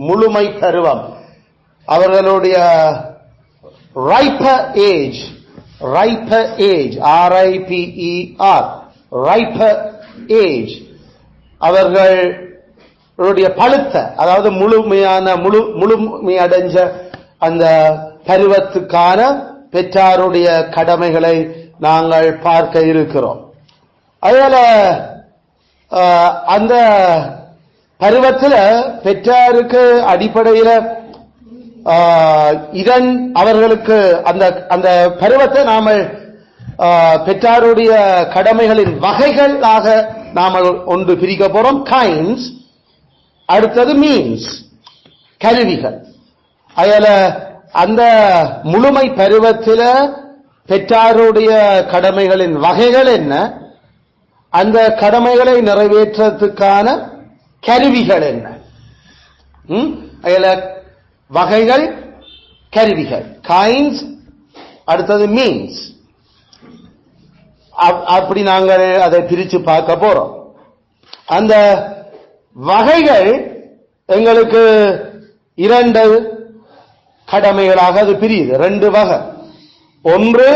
முழுமை பருவம், அவர்களுடைய riper age, RIPER, riper age, அவர்களுடைய பழுத்த, அதாவது முழுமையடைஞ்ச அந்த பருவத்துக்கான பெற்றாருடைய கடமைகளை நாங்கள் பார்க்க இருக்கிறோம். அதனால அந்த பருவத்தில் பெற்றாருக்கு அடிப்படையில் அவர்களுக்கு அந்த பருவத்தை நாம பெற்றாருடைய கடமைகளின் வகைகளாக நாம ஒன்று பிரிக்க போறோம். கைண்ட்ஸ், அடுத்தது மீன்ஸ், கருவிகள். அதில் அந்த முழுமை பருவத்தில் பெற்றாருடைய கடமைகளின் வகைகள் என்ன, அந்த கடமைகளை நிறைவேற்றத்துக்கான கருவிகள் என்ன, அதில் வகைகள், கருவிகள், கைண்ட்ஸ், அடுத்தது மீன்ஸ். அப்படி நாங்கள் அதை பிரித்து பார்க்க போறோம். அந்த வகைகள் எங்களுக்கு 2 கடமைகளாக அது பிரியுது. 2 வகை. ஒன்று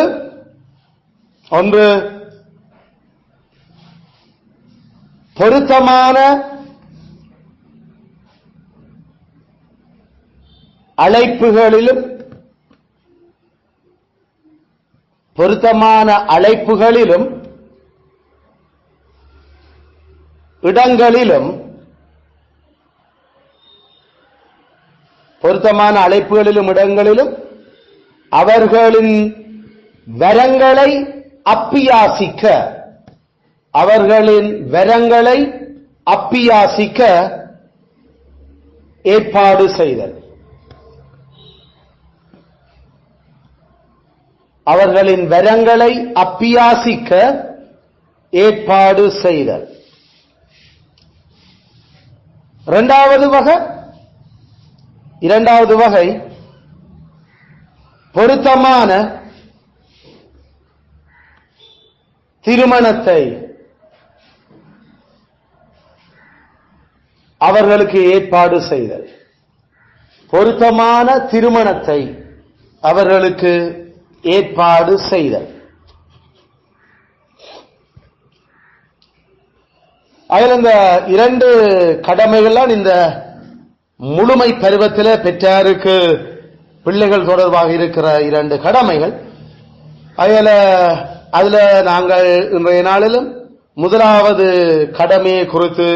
பொருத்தமான அழைப்புகளிலும் இடங்களிலும் அவர்களின் வரங்களை அப்பியாசிக்க ஏற்பாடு செய்தல். அவர்களின் வரங்களை அப்பியாசிக்க ஏற்பாடு செய்தல். 2வது வகை பொருத்தமான திருமணத்தை அவர்களுக்கு ஏற்பாடு செய்தல். பொருத்தமான திருமணத்தை அவர்களுக்கு ஏற்பாடு செய்தல். அதில் இந்த 2 கடமைகள்லாம் இந்த முழுமை பருவத்தில் பெற்றாருக்கு பிள்ளைகள் தொடர்பாக இருக்கிற 2 கடமைகள். அதுல நாங்கள் இன்றைய நாளிலும் 1வது கடமையை குறித்து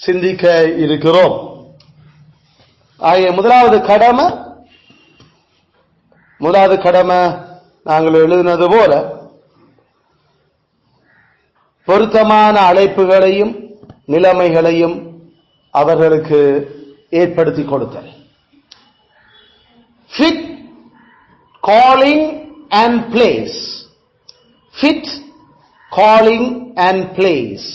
சிந்திக்க இருக்கிறோம். 1வது கடமை நாங்கள் எழுதினது போல பொருத்தமான அழைப்புகளையும் நிலைமைகளையும் அவர்களுக்கு ஏற்படுத்தி கொடுத்தல். Fit calling and place. Fit calling and place.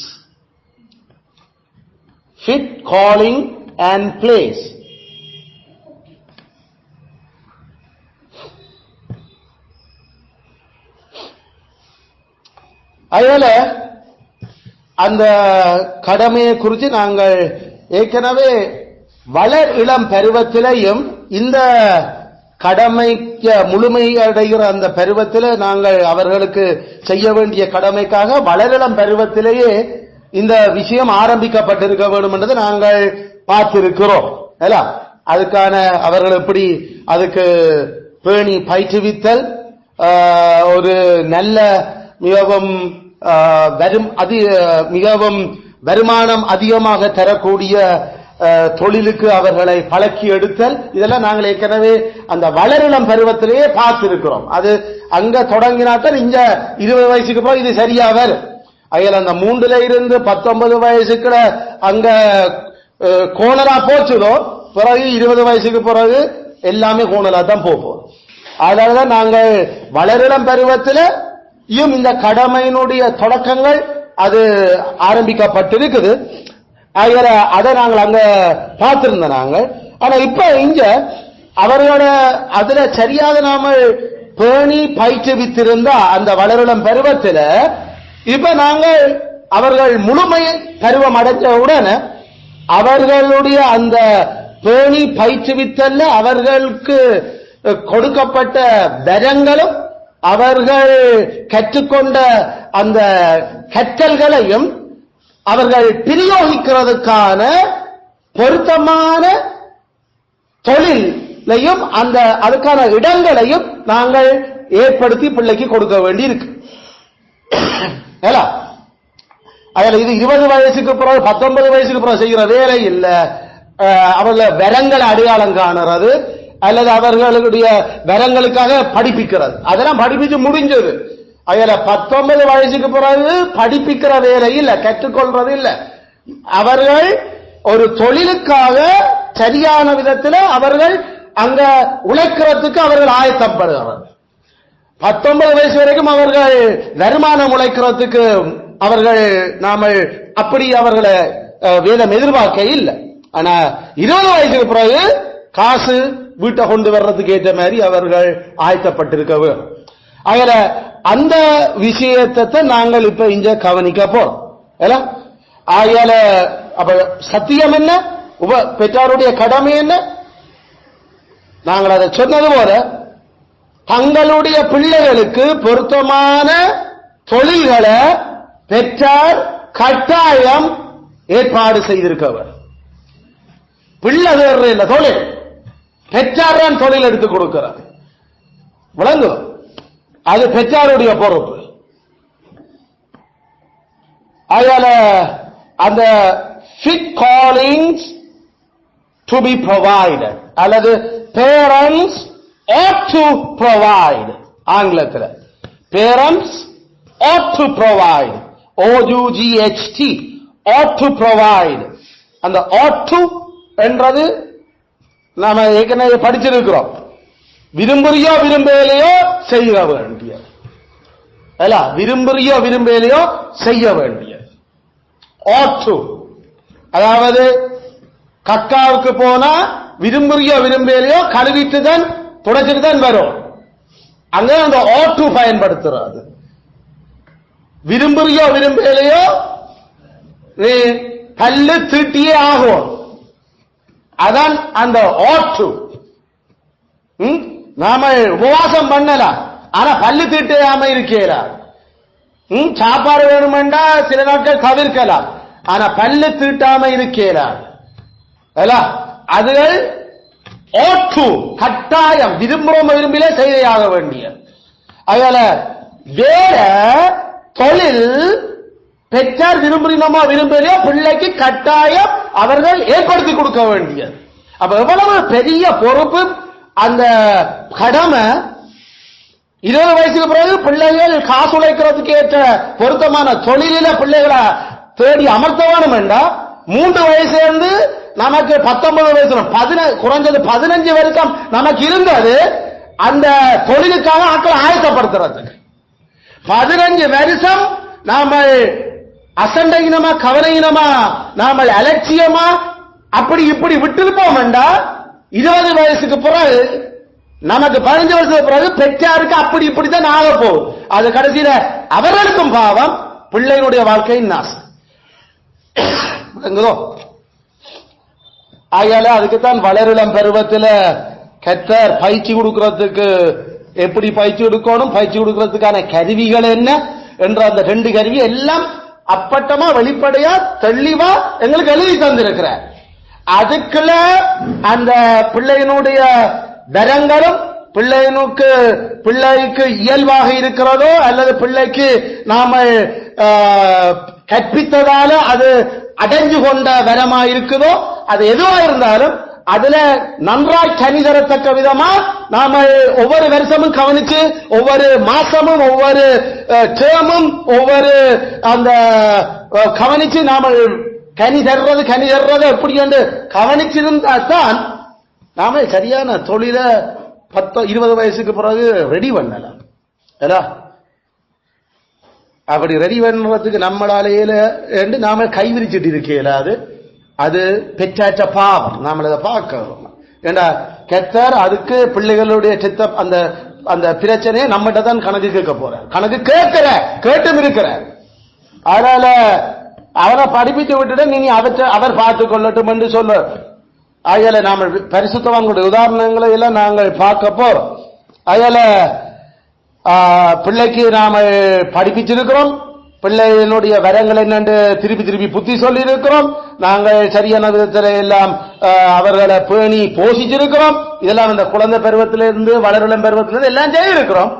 Fit calling and place. அதனால அந்த கடமையை குறித்து நாங்கள் ஏற்கனவே வளர் இளம் பருவத்திலையும் இந்த கடமைக்கு முழுமையடைகிற அந்த பருவத்தில் நாங்கள் அவர்களுக்கு செய்ய வேண்டிய கடமைக்காக வளரிளம் பருவத்திலேயே இந்த விஷயம் ஆரம்பிக்கப்பட்டிருக்க வேண்டும் என்றதை நாங்கள் பார்த்திருக்கிறோம். அதுக்கான அவர்கள் எப்படி அதுக்கு பேணி பயிற்றுவித்தல், ஒரு நல்ல மிகவும் வருமானம் அதிகமாக தரக்கூடிய தொழிலுக்கு அவர்களை பழக்கி எடுத்தல், இதெல்லாம் நாங்கள் ஏற்கனவே அந்த வளரிளம் பருவத்திலேயே பார்த்திருக்கிறோம். அது அங்க தொடங்கினாத்தான் இங்க 20 வயசுக்கு பிறகு இது சரியா வரும். அதில் அந்த 3 இருந்து 19 வயசுக்கு அங்க கோணலா போச்சுதோ, பிறகு 20 வயசுக்கு பிறகு எல்லாமே கோணலா தான் போகும். அதனாலதான் நாங்கள் வளரிளம் பருவத்தில் இந்த கடமையினுடைய தொடக்கங்கள் அது ஆரம்பிக்கப்பட்டிருக்குது. அதை நாங்கள் அங்க பார்த்திருந்த நாங்கள். ஆனா இப்ப இங்க அவர்களோட அதுல சரியாக நாம பேணி பயிற்றுவித்திருந்தா அந்த வளரிளம் பருவத்தில் இப்ப நாங்கள் அவர்கள் முழுமை பருவம் அடைஞ்சவுடன் அவர்களுடைய அந்த பேணி பயிற்றுவித்தல்ல அவர்களுக்கு கொடுக்கப்பட்ட வரங்களும் அவர்கள் கற்றுக்கொண்ட அந்த கற்றல்களையும் அவர்கள் பிரயோகிக்கிறதுக்கான பொருத்தமான தொழிலையும் அந்த அதுக்கான இடங்களையும் நாங்கள் ஏற்படுத்தி பிள்ளைக்கு கொடுக்க வேண்டி இருக்கு. அதுல இது 20 வயசுக்கு பிறகு 19 வயசுக்கு பிறகு செய்கிற வேலை இல்ல. அவர்கள வரங்களை அடையாளம் காணுறது அல்லது அவர்களுடைய வரங்களுக்காக படிப்பிக்கிறது, அதெல்லாம் படிப்பிச்சு முடிஞ்சது. அதுல 19 வயசுக்கு பிறகு படிப்பிக்கிற வேலை இல்ல, கற்றுக்கொள்றது இல்ல. அவர்கள் ஒரு தொழிலுக்காக சரியான விதத்தில் அவர்கள் அங்க உழைக்கிறதுக்கு அவர்கள் ஆயத்தப்படுகிறார்கள். 19 வயசு வரைக்கும் அவர்கள் வருமானம் உழைக்கிறதுக்கு அவர்கள் நாம அப்படி அவர்களை வேதம் எதிர்பார்க்க இல்லை. ஆனா 20 வயசுக்கு பிறகு காசு வீட்டை கொண்டு வர்றதுக்கு ஏற்ற மாதிரி அவர்கள் ஆயத்தப்பட்டிருக்க வேண்டும். அதுல அந்த விஷயத்தை நாங்கள் இப்ப இங்க கவனிக்க போறோம். ஆகையால அப்ப சத்தியம் என்ன, பெற்றாருடைய கடமை என்ன? நாங்கள் அதை சொன்னது போல தங்களுடைய பிள்ளைகளுக்கு பொருத்தமான தொழில்களை பெற்றார் கட்டாயம் ஏற்பாடு செய்திருக்கவர். பிள்ளை வேறு இல்லை, தொழில் பெற்றார் தான் தொழில் எடுத்துக் கொடுக்கிறார். விளங்கும், அது பெற்றாருடைய பொறுப்பு. அதனால அந்த fit callings to be provided அல்லது பேரண்ட்ஸ் ought to provide, ஆங்கிலத்தில் parents ought to provide, OUGHT, ought to provide. அந்த ought to என்றது நாம ஏற்கனவே படிச்சிருக்கிறோம். விரும்புறியோ விரும்பலையோ செய்ய வேண்டிய, விரும்புறியோ விரும்பலையோ செய்ய வேண்டிய ought to. அதாவது கக்காவுக்கு போனா விரும்புறியோ விரும்பலையோ கழுவிட்டு தான் துடைச்சிட்டு தான் வரும். அங்க அந்த ought to பயன்படுத்துறது. விரும்புறியோ விரும்பலையோ பல்லு தீட்டியே ஆகும், அதான் அந்த ought to. நாம உபவாசம் பண்ணலாம், ஆனா பல்லு தீட்டாம இருக்கலாம். சாப்பாடு வேணுமெண்டா சில நாட்கள் தவிர்க்கலாம், ஆனா பல்லு தீட்டாம இருக்கலாம். அதுகள் ought to, கட்டாயம் விரும்புறோம் விரும்பிலே செய்தாக வேண்டிய. அதனால வேற தொழில் பெற்றார் விரும்புகிறோமோ விரும்பலையோ பிள்ளைக்கு கட்டாயம் அவர்கள் ஏற்படுத்தி கொடுக்க வேண்டியது. அப்ப எவ்வளவு பெரிய பொறுப்பு அந்த கடமை. 20 வயசுக்கு பிறகு பிள்ளைகள் காசு உழைக்கிறதுக்கு ஏற்ற பொருத்தமான தொழிலில பிள்ளைகளை தேடி அமர்த்தவானும் வேண்டாம். 3 வயசுல இருந்து நமக்கு 19 வயசு குறைஞ்சது 15 வரைக்கும் நமக்கு இருந்தது அந்த தொழிலுக்காக ஆட்களை ஆயத்தப்படுத்துறதுக்கு. 15 வருஷம் நாம அசண்டையினமா கவனையினமா நாம அலட்சியமா அப்படி இப்படி விட்டுருப்போம் வேண்டா. 20 வயசுக்கு பிறகு நமக்கு 15 வருஷத்துக்கு பிறகு பெற்றாருக்கு அப்படி இப்படித்தான் ஆக போகும். அது கடைசியில அவர்களுக்கும் பாவம், பிள்ளைகளுடைய வாழ்க்கையின் நாசம். ஆகையால அதுக்குத்தான் வளரிளம் பருவத்தில் கற்றர் பயிற்சி கொடுக்கிறதுக்கு எப்படி பயிற்சி கொடுக்கணும், பயிற்சி கொடுக்கிறதுக்கான கருவிகள் என்ன என்ற அந்த 2 கருவி எல்லாம் அப்பட்டமா வெளிப்படையா தெளிவா எங்களுக்கு எழுதி தந்திருக்கிறார். அதுக்குள்ள அந்த பிள்ளையினுடைய வரங்களும் பிள்ளைக்கு இயல்பாக இருக்கிறதோ அல்லது பிள்ளைக்கு நாம கற்பித்ததால அது அடைஞ்சு கொண்ட வரமா இருக்குதோ, அது எதுவா இருந்தாலும் அதுல நன்றாய் கனி தரத்தக்க விதமா நாம ஒவ்வொரு வருஷமும் கவனிச்சு ஒவ்வொரு மாசமும் ஒவ்வொரு டேமும் ஒவ்வொரு அந்த கவனிச்சு நாம கனி தர்றது எப்படி என்று கவனிச்சிருந்தா தான் நாம சரியான தொழில 20 வயசுக்கு பிறகு ரெடி பண்ணலாம். அப்படி ரெடி பண்றதுக்கு நம்மளாலேயே நாம கைவிரிச்சிட்டு இருக்கலாது. அது பெற்றாற்ற பாவம், நாம அதை பார்க்கணும். ஏண்டா கெத்தார் அதுக்கு பிள்ளைகளுடைய சித்த அந்த அந்த பிரச்சனையை நம்மகிட்ட தான் கணக்கு கேட்க போற, கணக்கு கேட்டும் இருக்கிற. அதனால அவரை படிப்பித்து விட்டுட்டு நீங்க அவர் பார்த்துக் கொள்ளட்டும் என்று சொல்ல. ஆகையால நாம பரிசுத்தவான்களுடைய உதாரணங்களை எல்லாம் நாங்கள் பார்க்க போறோம். ஆகையால பிள்ளைக்கு நாம படிப்பிச்சிருக்கிறோம், பிள்ளையினுடைய வரங்கள் என்னென்று திருப்பி திருப்பி புத்தி சொல்லி இருக்கிறோம், நாங்கள் சரியான விதத்தில் எல்லாம் அவர்களை பேணி போஷிச்சிருக்கிறோம். இதெல்லாம் இந்த குழந்தை பருவத்திலிருந்து வளருளம் பருவத்திலிருந்து எல்லாம் செய்திருக்கிறோம்.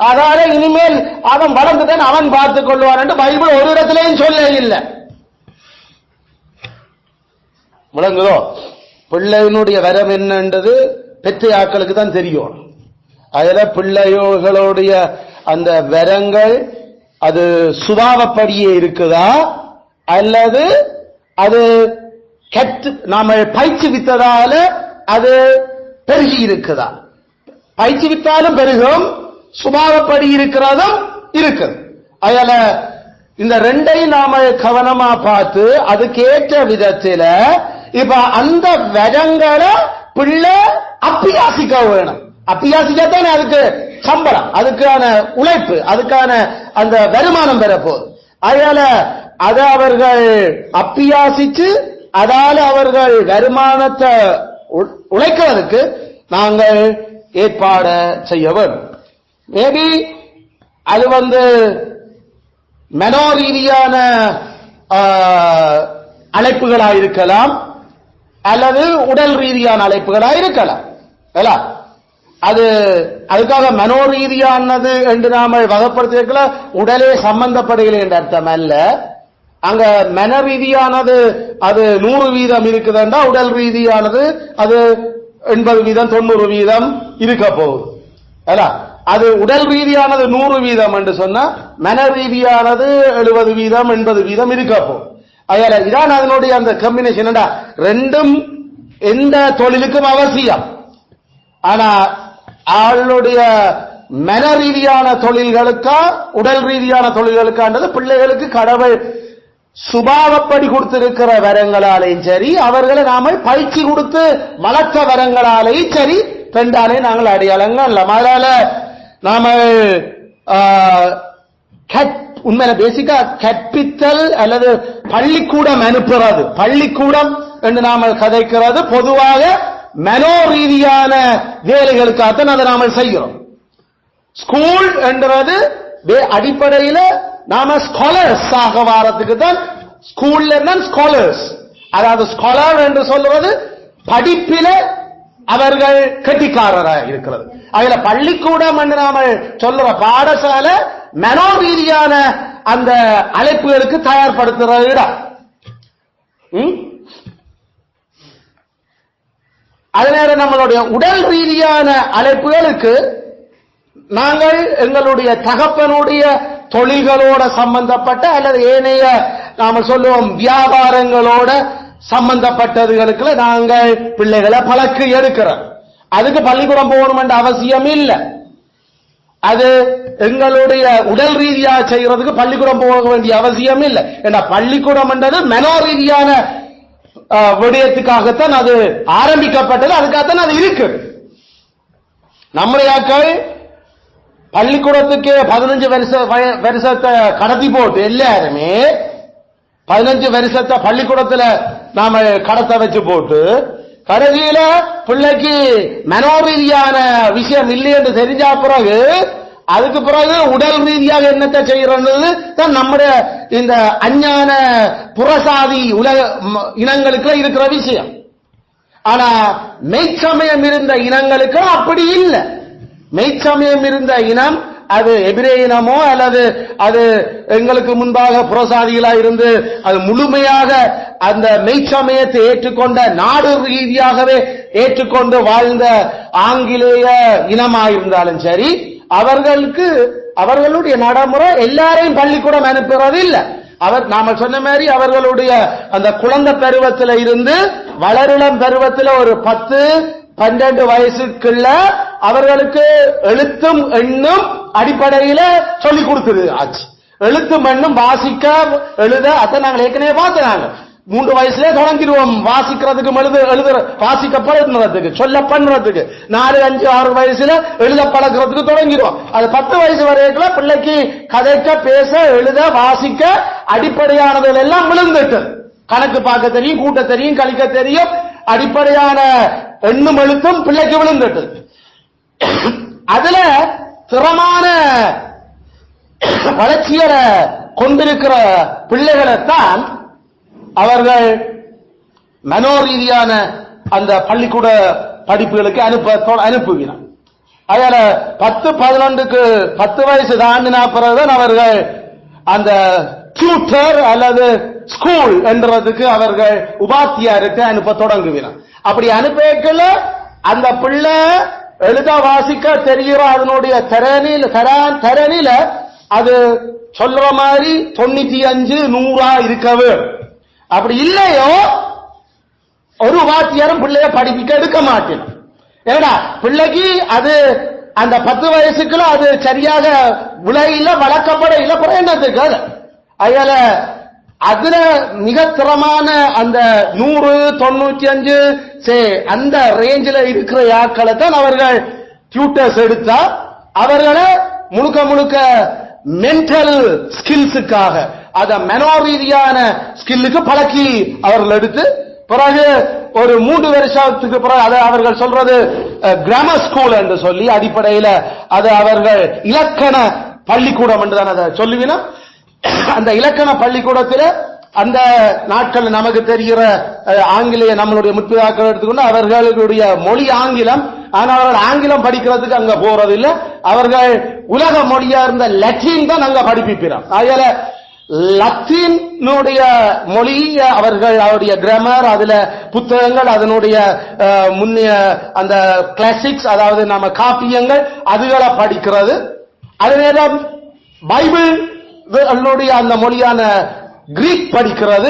அதனால இனிமேல் அவன் வளர்ந்துட்டான் அவன் பார்த்துக் கொள்வான் என்று பைபிள் ஒரு இடத்திலேயும் சொல்ல இல்லை. விளங்குதோ? பிள்ளையினுடைய வரம் என்னன்றது பெற்ற ஆட்களுக்கு தான் தெரியும். அதுல பிள்ளையோர்களுடைய அந்த வரங்கள் அது சுபாவப்படியே இருக்குதா அல்லது அது நாம பயிற்சி வித்ததால அது பெருகி இருக்குதா? பயிற்சி வித்தாலும் பெருகும், சுபாவப்படி இருக்கிறதும் இருக்குது. அதனால இந்த ரெண்டையும் நாம கவனமா பார்த்து அதுக்கேற்ற விதத்தில இப்ப அந்த வரங்களை பிள்ளை அப்பியாசிக்க வேணும். அப்பியாசிக்கத்தானே அதுக்கு சம்பளம், அதுக்கான உழைப்பு, அதுக்கான அந்த வருமானம் பெறப்போகுது. அதனால அதை அவர்கள் அப்பியாசிச்சு அதால அவர்கள் வருமானத்தை உழைக்கிறதுக்கு நாங்கள் ஏற்பாடு செய்ய வேண்டும். மேபி அது மனோ ரீதியான அழைப்புகளாக இருக்கலாம் அல்லது உடல் ரீதியான அழைப்புகளாக இருக்கலாம். அது அதுக்காக மனோ ரீதியானது என்று நாம வகைப்படுத்தியிருக்கல, உடலே சம்பந்தப்படுகிற என்ற அர்த்தம் அல்ல. அங்க மன ரீதியானது அது 100% இருக்குதுன்னா உடல் ரீதியானது அது 80% 90% இருக்க போகுது. அது உடல் ரீதியானது 100% என்று சொன்னா மன ரீதியானது 70% 80% இருக்க போகுது. அதனால இதான் அதனுடைய அந்த கம்பினேஷன். ரெண்டும் எந்த தொழிலுக்கும் அவசியம். ஆனா அவளுடைய மன ரீதியான தொழில்களுக்கா உடல் ரீதியான தொழில்களுக்கான்றது பிள்ளைகளுக்கு கடவுள் சுபாவப்படி கொடுத்திருக்கிற வரங்களாலேயும் சரி, அவர்களை நாம பயிற்சி கொடுத்து வளர்த்த வரங்களாலேயும் சரி, பெண்டாலே நாங்கள் அடையாளங்கள். அதனால நாம உண்மையில பேசிக்கா கற்பித்தல் அல்லது பள்ளிக்கூடம் அனுப்புறது, பள்ளிக்கூடம் என்று நாம கதைக்கிறது பொதுவாக மனோ ரீதியான வேலைகளுக்காகத்தான் அதை நாம செய்கிறோம். ஸ்கூல் என்றது அடிப்படையில் நாம ஸ்காலர்ஸ் ஆக வாரத்துக்கு தான் ஸ்கூல்ல தான் ஸ்காலர்ஸ். அதாவது ஸ்காலர் என்று சொல்றது படிப்பில அவர்கள் கெட்டிக்காரராக இருக்கிறது. அதுல பள்ளிக்கூடம் என்று நாம சொல்ற பாடசாலை மனோ ரீதியான அந்த அழைப்புகளுக்கு தயார்படுத்துற இடம். அதனால நம்மளுடைய உடல் ரீதியான அழைப்புகளுக்கு நாங்கள் எங்களுடைய தகப்பனுடைய தொழில்களோட சம்பந்தப்பட்ட அல்லது ஏனைய நாம சொல்லுவோம் வியாபாரங்களோட சம்பந்தப்பட்டதுகளுக்கு நாங்கள் பிள்ளைகளை பழக்கி எடுக்கிறோம். அதுக்கு பள்ளிக்கூடம் போகணும் என்ற அவசியம் இல்லை. அது எங்களுடைய உடல் ரீதியாக செய்யறதுக்கு பள்ளிக்கூடம் போக வேண்டிய அவசியம் இல்லை. ஏன்னா பள்ளிக்கூடம் என்றது மனோ ரீதியான விடயத்துக்காகத்தான் அது ஆரம்பிக்கப்பட்டது, அதுக்காகத்தான் அது இருக்கு. நம்முடைய பள்ளிக்கூடத்துக்கு 15 வருஷத்தை கடத்தி போட்டு எல்லாருமே 15 வருஷத்தை பள்ளிக்கூடத்துல நாம கடத்த வச்சு போட்டு கடைசியில பிள்ளைக்கு மனோரீதியான விஷயம் இல்லை என்று தெரிஞ்சா பிறகு அதுக்கு பிறகு உடல் ரீதியாக என்னத்தை செய்யறது தான் நம்முடைய இந்த அஞ்ஞான புறசாதி உலக இனங்களுக்கு இருக்கிற விஷயம். ஆனா மெய்ச்சமயம் இருந்த இனங்களுக்கு அப்படி இல்லை. மெய்ச்சமயம் இருந்த இனம் அது எபிரே இனமோ அல்லது அது எங்களுக்கு முன்பாக புறசாதிகளா இருந்து அது முழுமையாக அந்த மெய்ச்சமயத்தை ஏற்றுக்கொண்ட நாடு ரீதியாகவே ஏற்றுக்கொண்டு வாழ்ந்த ஆங்கிலேய இனமாயிருந்தாலும் சரி, அவர்களுக்கு அவர்களுடைய நடைமுறை எல்லாரையும் பள்ளிக்கூடம் அனுப்புறது இல்லை. நாம சொன்ன மாதிரி அவர்களுடைய அந்த குழந்தை பருவத்தில் இருந்து வளருளம் பருவத்தில் ஒரு 10-12 வயசுக்குள்ள அவர்களுக்கு எழுத்தும் எண்ணும் அடிப்படையில சொல்லிக் கொடுக்குது ஆச்சு. எழுத்தும் எண்ணும் வாசிக்க எழுத அதை நாங்கள் ஏற்கனவே பார்த்தாங்க. 3 வயசுல தொடங்கிடுவோம் வாசிக்கிறதுக்கு எழுத வாசிக்க பழகிறதுக்கு சொல்ல பண்றதுக்கு. 4, 5, 6 வயசுல எழுத பழகிறதுக்கு தொடங்கிடுவோம். அது 10 வயசு வரைக்கும் பிள்ளைக்கு கதைக்க பேச எழுத வாசிக்க அடிப்படையானது எல்லாம் விழுந்துட்டு கணக்கு பார்க்க தெரியும், கூட்ட தெரியும், கழிக்க தெரியும், அடிப்படையான எண்ணும் எழுத்தும் பிள்ளைக்கு விழுந்துட்டு, அதுல திறமான வளர்ச்சிகளை கொண்டிருக்கிற பிள்ளைகளைத்தான் அவர்கள் மனோரீதியான அந்த பள்ளிக்கூட படிப்புகளுக்கு அனுப்புகிறார். அதனால 10-11க்கு 10 வயசு தாண்டினா பிறகுதான் அவர்கள் அந்த டியூட்டர் அல்லது ஸ்கூல் என்றதுக்கு அவர்கள் உபாத்தியாருக்கு அனுப்ப தொடங்குகிறார். அப்படி அனுப்பல அந்த பிள்ளை எழுத வாசிக்க தெரிகிற அதனுடைய திறனில அது சொல்ற மாதிரி 95-100 இருக்கவே. அப்படி இல்லையோ ஒரு வாத்தியாரும் பிள்ளைய படிப்பிக்க எடுக்க மாட்டேன். ஏடா பிள்ளைக்கு அது அந்த 10 வயசுக்குள்ள அது சரியாக விளையில வளர்க்கப்பட இல்ல என்னத்துக்கு. அதனால அதுல மிக திறமான அந்த 100-95 அந்த ரேஞ்சில இருக்கிற ஆட்களை தான் அவர்கள் டியூட்டர்ஸ் எடுத்தா அவர்களை முழுக்க மென்டல் ஸ்கில்ஸுக்காக அத மனோரீதியான ஸ்கில்லுக்கு பழக்கி அவர்கள் எடுத்து பிறகு ஒரு 3 வருஷத்துக்கு பிறகு அதை அவர்கள் சொல்றது கிராமர் ஸ்கூல் என்று சொல்லி அடிப்படையில் அது அவர்கள் இலக்கண பள்ளிக்கூடம் என்றுதான் அதை சொல்லுவினா. அந்த இலக்கண பள்ளிக்கூடத்தில் அந்த நாட்கள் நமக்கு தெரிகிற ஆங்கிலேய நம்மளுடைய முற்பிதாக்கள் எடுத்துக்கொண்டு அவர்களுடைய மொழி ஆங்கிலம். ஆனால் அவர்கள் ஆங்கிலம் படிக்கிறதுக்கு அங்க போறதில்லை. அவர்கள் உலக மொழியா இருந்த லத்தீன் தான் அங்க படிப்பிக்கிறார். அதனால லத்தீனுடைய மொழி அவர்கள் அவருடைய கிராமர் அதுல புத்தகங்கள் அதனுடைய முன்னைய அந்த கிளாசிக்ஸ் அதாவது நம்ம காப்பியங்கள் அதுகளை படிக்கிறது. அதே நேரம் பைபிள் அந்த மொழியான கிரீக் படிக்கிறது.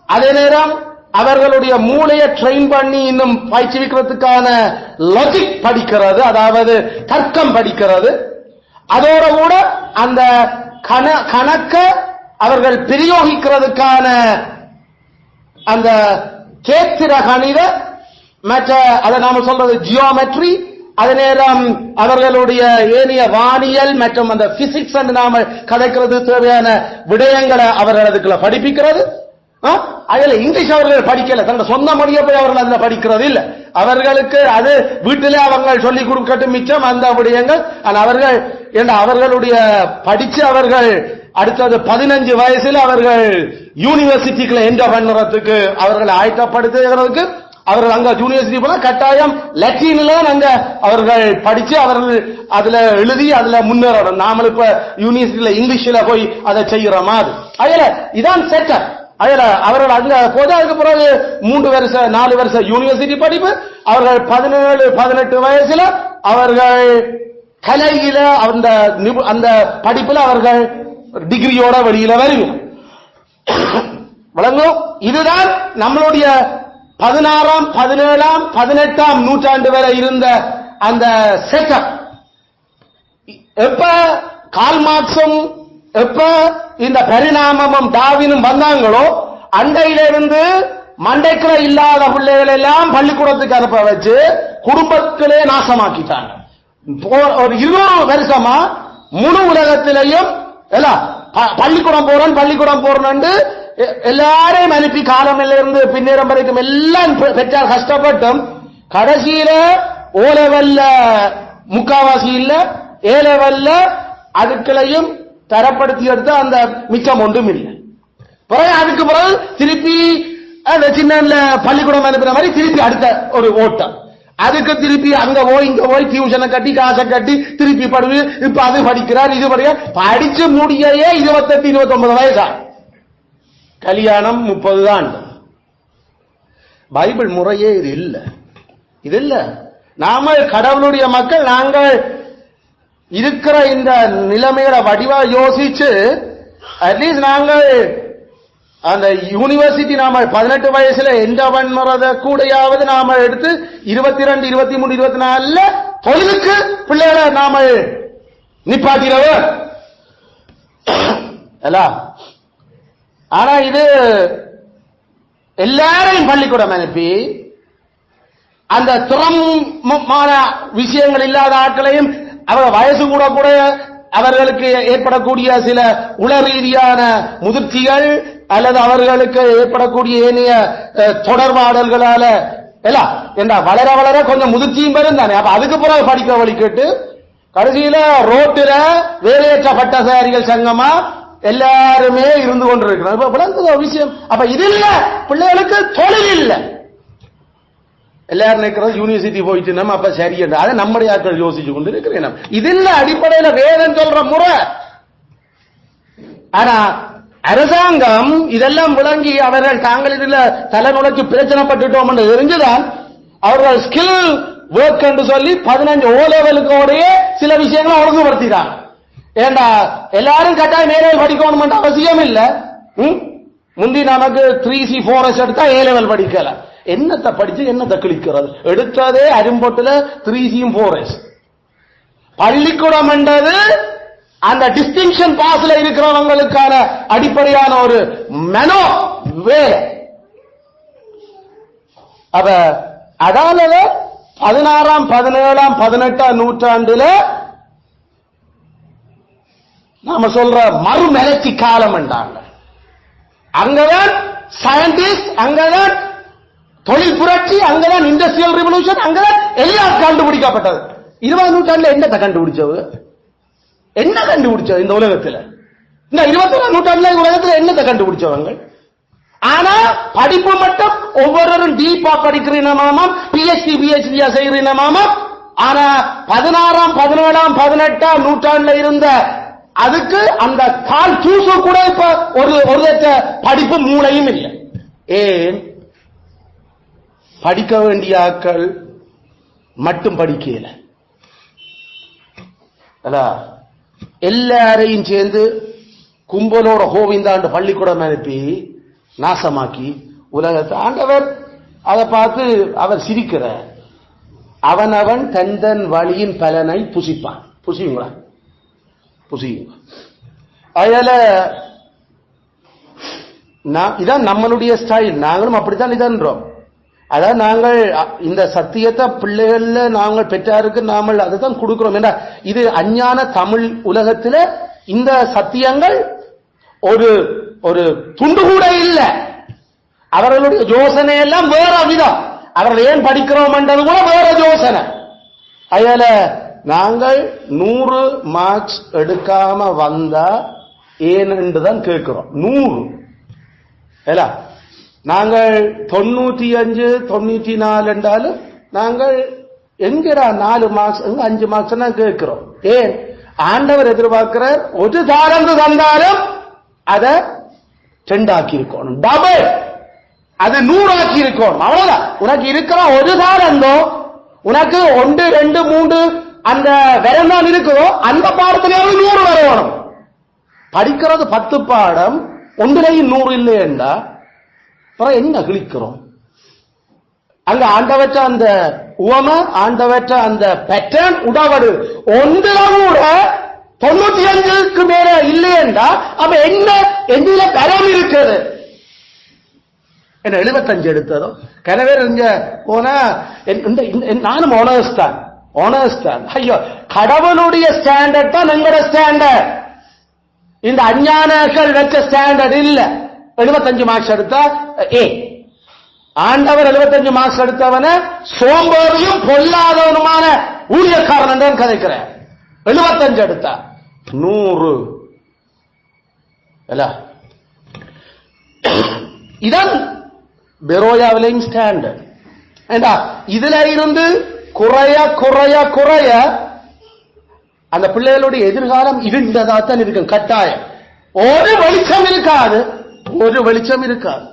அதே நேரம் அவர்களுடைய மூளையை ட்ரெயின் பண்ணி இன்னும் பயிற்சிக்கிறதுக்கான லாஜிக் படிக்கிறது, அதாவது தர்க்கம் படிக்கிறது. அதோட கூட அந்த கணக்க அவர்கள் பிரயோகிக்கிறதுக்கான அந்த கேத்திர கணித மற்ற அதை நாம சொல்றது ஜியோமெட்ரி. அதே நேரம் அவர்களுடைய ஏனைய வானியல் மற்றும் அந்த பிசிக்ஸ் என்று நாம கதைக்கிறது தேவையான விடயங்களை அவர்கள் அதுக்குள்ள படிப்பிக்கிறது. அதுல இங்கிலீஷ் அவர்கள் படிக்கல, தங்க சொந்த மொழியை போய் அவர்கள் அதுல படிக்கிறது இல்ல. அவர்களுக்கு அது வீட்டிலே அவங்க சொல்லிக் கொடுக்கட்டும் மிச்சம் அந்த விடயங்கள். அவர்கள் அவர்களுடைய படிச்சு அவர்கள் அடுத்தது 15 வயசுல அவர்கள் யூனிவர்சிட்டிக்குள்ள என்டர் பண்ணுறதுக்கு அவர்களை ஆயத்தப்படுத்துகிறதுக்கு அவர்கள் அங்க யூனிவர்சிட்டி போனா கட்டாயம் லத்தீன்ல அங்க அவர்கள் படிச்சு அவர்கள் அதுல எழுதி அதுல முன்னேறணும். நாம இப்ப யூனிவர்சிட்டியில இங்கிலீஷ்ல போய் அதை செய்யற மாதிரி. அதுல இதான் செட்டப். அதுல அவர்கள் அங்க போது அதுக்கு பிறகு 3 வருஷம் 4 வருஷம் யூனிவர்சிட்டி படிப்பு. அவர்கள் 17-18 வயசுல அவர்கள் கலையில அந்த படிப்புல அவர்கள் டிகிரியோட வெளியில வருகிறார். வழங்கும். இதுதான் நம்மளுடைய 16ஆம் 17ஆம் 18ஆம் நூற்றாண்டு வரை இருந்த அந்த செட்டப். எப்ப கால் மார்க்ஸும் எப்ப இந்த பரிணாமமும் டார்வினும் வந்தாங்களோ அண்டையிலிருந்து மண்டைக்குள்ள இல்லாத பிள்ளைகள் எல்லாம் பள்ளிக்கூடத்துக்கு அனுப்ப வச்சு குடும்பத்திலே நாசமாக்கிட்டாங்க. ஒரு 20 வருஷமா முழு உலகத்திலையும் பள்ளிக்கூடம் போறேன் எல்லாரையும் அனுப்பி காலமில்ல இருந்து பின்னேறம் வரைக்கும் எல்லாம் பெற்றார் கஷ்டப்பட்டும் கடைசியில ஓ லெவல்ல முக்காவாசி இல்ல ஏ லெவல்ல அதுக்களையும் தரப்படுத்தி எடுத்த அந்த மிச்சம் ஒன்றும் இல்லை. அதுக்கு பிறகு திருப்பி சின்ன பள்ளிக்கூடம் அனுப்புற மாதிரி திருப்பி அடுத்த ஒரு ஓட்டம். அதுக்கு திருப்பி அங்க போய் இங்க போய் டியூஷனை கட்டி காசை கட்டி திருப்பி படுவு. இப்ப அது படிக்கிறார் இது படிச்சு முடியே 28-29 வயசா. கல்யாணம் 30 தான். பைபிள் முறையே இது இல்ல. நாம கடவுளுடைய மக்கள் நாங்கள் இருக்கிற இந்த நிலைமையோட வடிவா யோசிச்சு அட்லீஸ்ட் நாங்கள் அந்த யூனிவர்சிட்டி நாம 18 வயசுல எந்த பண்ணுறத கூடையாவது நாம எடுத்து 22, 23, 24 தொழிலுக்கு பிள்ளைகளை நாம நிப்பாட்டினவ. ஆனா இது எல்லாரையும் பள்ளிக்கூடம் அனுப்பி அந்த திறமான விஷயங்கள் இல்லாத ஆட்களையும் அவர் வயசு கூட அவர்களுக்கு ஏற்படக்கூடிய சில உள ரீதியான முதிர்ச்சிகள் அல்லது அவர்களுக்கு ஏற்படக்கூடிய ஏனைய தொடர்பாடல்களால எல்லாம் என்ன வளர வளர கொஞ்சம் முதிர்ச்சியும் பெறும் தானே. அப்ப அதுக்கு பிறகு படிக்க வழி கேட்டு கடைசியில ரோட்டில வேலையற்ற பட்டதாரிகள் சங்கமா எல்லாருமே இருந்து கொண்டிருக்கிறார் விஷயம். அப்ப இது இல்ல, பிள்ளைகளுக்கு தொழில் இல்ல. எல்லாரும் நினைக்கிறது யூனிவர்சிட்டி போயிட்டு நம்ம அப்ப சரி என்று அதை நம்முடைய ஆட்கள் யோசிச்சு கொண்டு இருக்கிறேன். இது இல்ல அடிப்படையில வேதம் சொல்ற முறை. ஆனா அரசாங்கம் இதெல்லாம் விளங்கி அவர்கள் தாங்கள் இதுல தலைமுறைக்கு பிரச்சனைப்பட்டுட்டோம் என்று தெரிஞ்சுதான் அவர்கள் ஸ்கில் ஒர்க் என்று சொல்லி 15 O லெவலுக்கோடைய சில விஷயங்களை ஒழுங்குபடுத்திட்டாங்க. ஏண்டா எல்லாரும் கட்டாயம் மேலே படிக்கணும் அவசியம் இல்ல. முந்தி நமக்கு 3C 4S எடுத்தா A லெவல் படிக்கல. என்னத்தை படிச்சு என்னத்தை கிழிக்கிறது? எடுத்ததே அரும்பொட்டுல 3C 4S. பள்ளிக்கூடம் என்றது அந்த டிஸ்டிங்ஷன் பாஸ்ல இருக்கிறவங்களுக்கான அடிப்படையான ஒரு மெனோ வேலை. அப்ப அதால 16ஆம் 17ஆம் 18ஆம் நூற்றாண்டுல நாம சொல்ற மறுமலர்ச்சி காலம் என்றாங்க. அங்கதான் சயின்டிஸ்ட், அங்கதான் தொழில் புரட்சி, அங்கதான் இண்டஸ்ட்ரியல் ரெவல்யூஷன், அங்கதான் எல்லாம் கண்டுபிடிக்கப்பட்டது. 20ஆம் நூற்றாண்டுல என்னத்தை கண்டுபிடிச்சது? என்ன கண்டுபிடிச்சது இந்த உலகத்துல? இந்த 21ஆம் நூற்றாண்டுல உலகத்துல என்னத்தை கண்டுபிடிச்சவங்க? ஆனா படிப்பு மட்டும் ஒவ்வொருவரும் டீப்பா படிக்கிறீனமாமம், PhD PhD செய்கிறீனமாமம். ஆனா 16ஆம் 17ஆம் 18ஆம் நூற்றாண்டுல இருந்த அதுக்கு அந்த கால் தூசு கூட இப்ப ஒரு படிப்பு மூளையும் இல்லை. ஏன்? படிக்க வேண்டிய ஆட்கள் மட்டும் படிக்கல. எல்லாரையும் சேர்ந்து கும்பலோட கோவிந்தாண்டு பள்ளிக்கூடம் அனுப்பி நாசமாக்கி உலகத்தை ஆண்டவர் அதை பார்த்து அவர் சிரிக்கிறார். அவன் தன் வழியின் பலனை புசிப்பான். புசியுங்களா? புசியுங்க. அதனால இதான் நம்மளுடைய ஸ்டைல். நாங்களும் அப்படித்தான் இதன்றோம். அதாவது நாங்கள் இந்த சத்தியத்தை பிள்ளைகள்ல நாங்கள் பெற்றாருக்கு நாமல் அதுதான் கொடுக்கிறோம். ஏன்னா இது அஞ்ஞான தமிழ் உலகத்துல இந்த சத்தியங்கள் ஒரு ஒரு துண்டு கூட இல்லை. அவர்களுடைய யோசனை எல்லாம் வேற விதம். அவர்கள் ஏன் படிக்கிறோம் என்றது கூட வேற யோசனை. அதனால நாங்கள் 100 மார்க்ஸ் எடுக்காம வந்தா ஏன் என்றுதான் கேட்கிறோம். 100 நாங்கள் 95 94 என்றாலும் நாங்கள் எங்கடா 4 மார்க்ஸ் 5 மார்க்ஸ் தான் கேட்கிறோம். ஏன்? ஆண்டவர் எதிர்பார்க்கிறார் ஒரு தாரந்து தந்தாலும் அதை 2 ஆக்கி இருக்கணும், டபுள் அது 100 ஆக்கி இருக்கணும். அவ்வளவுதான். உனக்கு இருக்கிற ஒரு தாரந்தோ உனக்கு 1 2 3 அந்த விரம் தான் இருக்குதோ அந்த பாடத்திலேயே 100 வரணும். படிக்கிறது 10 பாடம் ஒன்றிலையும் 100 இல்லையென்றா என்ன கிழிக்கிறோம்? அங்க ஆண்டவற்ற அந்த உவமை, ஆண்டவற்ற அந்த பேட்டர்ன் உடவடு ஒன்றுல கூட 95க்கு மேல இல்லையென்றா அப்ப என்ன எதில கரம் இருக்குது? என்ன 75 எடுத்ததோ கனவே இங்க போனா நானும் ஓனஸ்தான். ஐயோ, கடவுளுடைய ஸ்டாண்டர்ட் தான் எங்களோட ஸ்டாண்டர்ட். இந்த அஞ்ஞானர்கள் வச்ச ஸ்டாண்டர்ட் இல்ல. 75 மார்க்ஸ் எடுத்தா ஏ. ஆண்டவர் 75 மார்க்ஸ் எடுத்தவன சோம்பேறியும் பொல்லாதவனுமான ஊழியக்காரன் தான் கதைக்கிறேன். 75 எடுத்தா 100 இதான் பெரோயாவிலையும் ஸ்டாண்டர்ட். இதுல இருந்து குறைய குறைய குறைய அந்த பிள்ளைகளுடைய எதிர்காலம் இருண்டதாத்தான் இருக்கும். கட்டாயம் ஒரு வெளிச்சம் இருக்காது.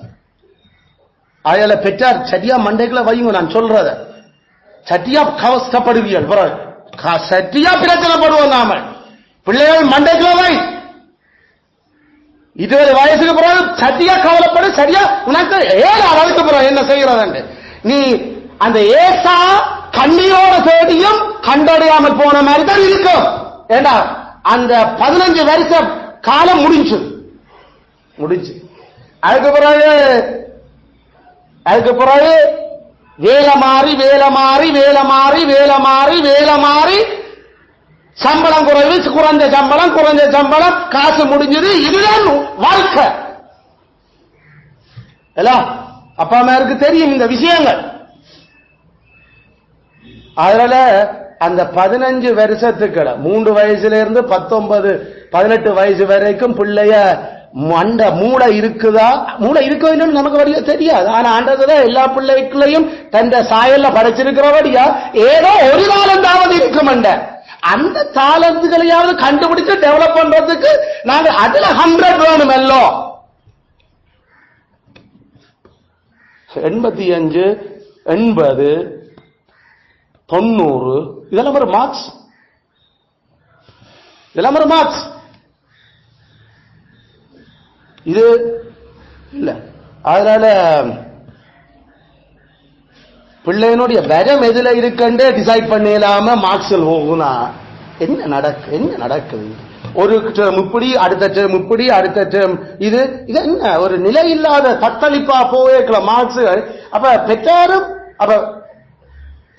அதனால பெற்றார் சரியா மண்டைக்குள்ள வைங்க. நான் சொல்றத சட்டியா கவஸ்தப்படுவியல், சட்டியா பிரச்சனைப்படுவோம் நாம. பிள்ளைகள் மண்டைக்குள்ள வை. 20 வயசுக்கு பிறகு சட்டியா கவலைப்படு. சரியா உனக்கு 7 வயசுக்கு பிறகு என்ன செய்யறது? நீ அந்த ஏசா கண்ணியோட தேடியும் கண்டடையாமல் போன மாதிரி தான் இருக்கும். ஏண்டா அந்த 15 வருஷ காலம் முடிஞ்சு. அதுக்கு பிறகு வேலை மாறி சம்பளம் குறைவு, குறைஞ்ச சம்பளம் காசு முடிஞ்சது. இதுதான் வாழ்க்கை. அப்பா அம்மாருக்கு தெரியும் இந்த விஷயங்கள். அதனால அந்த 15 வருஷத்துக்கு 3 வயசுல இருந்து 19 18 வயசு வரைக்கும் பிள்ளைய மண்ட மூளை இருக்குதா, மூளை இருக்கோ நமக்கு வழியா தெரியாது. ஆனா ஆண்டதுல எல்லா பிள்ளைகளையும் தந்த சாயல்ல படைச்சிருக்கிறபடியா ஏதோ ஒரு தாளந்தாவது இருக்குமண்ட. அந்த தாளந்துகளையாவது கண்டுபிடிச்சு டெவலப் பண்றதுக்கு நாங்க அதுல 100 வேணும். எல்லாம் 85 80 90 இதெல்லாம் ஒரு மார்க்ஸ், இதெல்லாம் ஒரு மார்க்ஸ். இது இல்ல. அதனால பிள்ளையினுடைய வரம் எதுல இருக்குன்னு டிசைட் பண்ணலாம மார்க்ஸில் போகுனா என்ன நடக்குது? ஒரு டேர்ம் இப்படி, அடுத்த டேர்ம் இப்படி, அடுத்த டேர்ம் இது என்ன ஒரு நிலை இல்லாத தத்தளிப்பா போவேக்கல மார்க்ஸுகள். அப்ப பெற்றாரும் அப்ப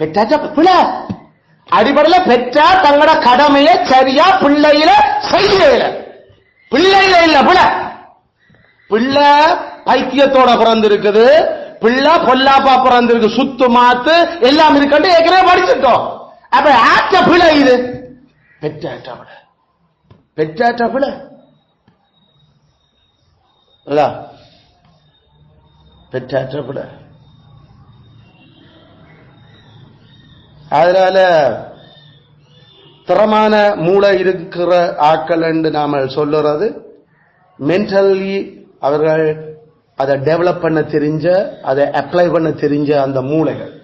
பெற்றாச்சா பிள்ளை அடிப்படையில் பெற்றார் தங்களோட கடமையை சரியா பிள்ளையில செய்யல. பிள்ளையில இல்ல பிள்ளை பைத்தியத்தோட பிறந்திருக்குது, பிள்ளை பொல்லாப்பா பிறந்திருக்கு, சுத்து மாத்து எல்லாம் இருக்கு ஏற்கனவே படிச்சுட்டோம். அப்ப ஆற்ற பிள்ளை இது பெற்றாற்ற பிள்ளை பெற்றாற்ற பிள்ளை. அதனால திறமான மூளை இருக்கிற ஆட்கள் என்று நாம சொல்லுறது மென்டலி அவர்கள் அதை டெவலப் பண்ண தெரிஞ்ச, அதை அப்ளை பண்ண தெரிஞ்ச அந்த மூளைகள்.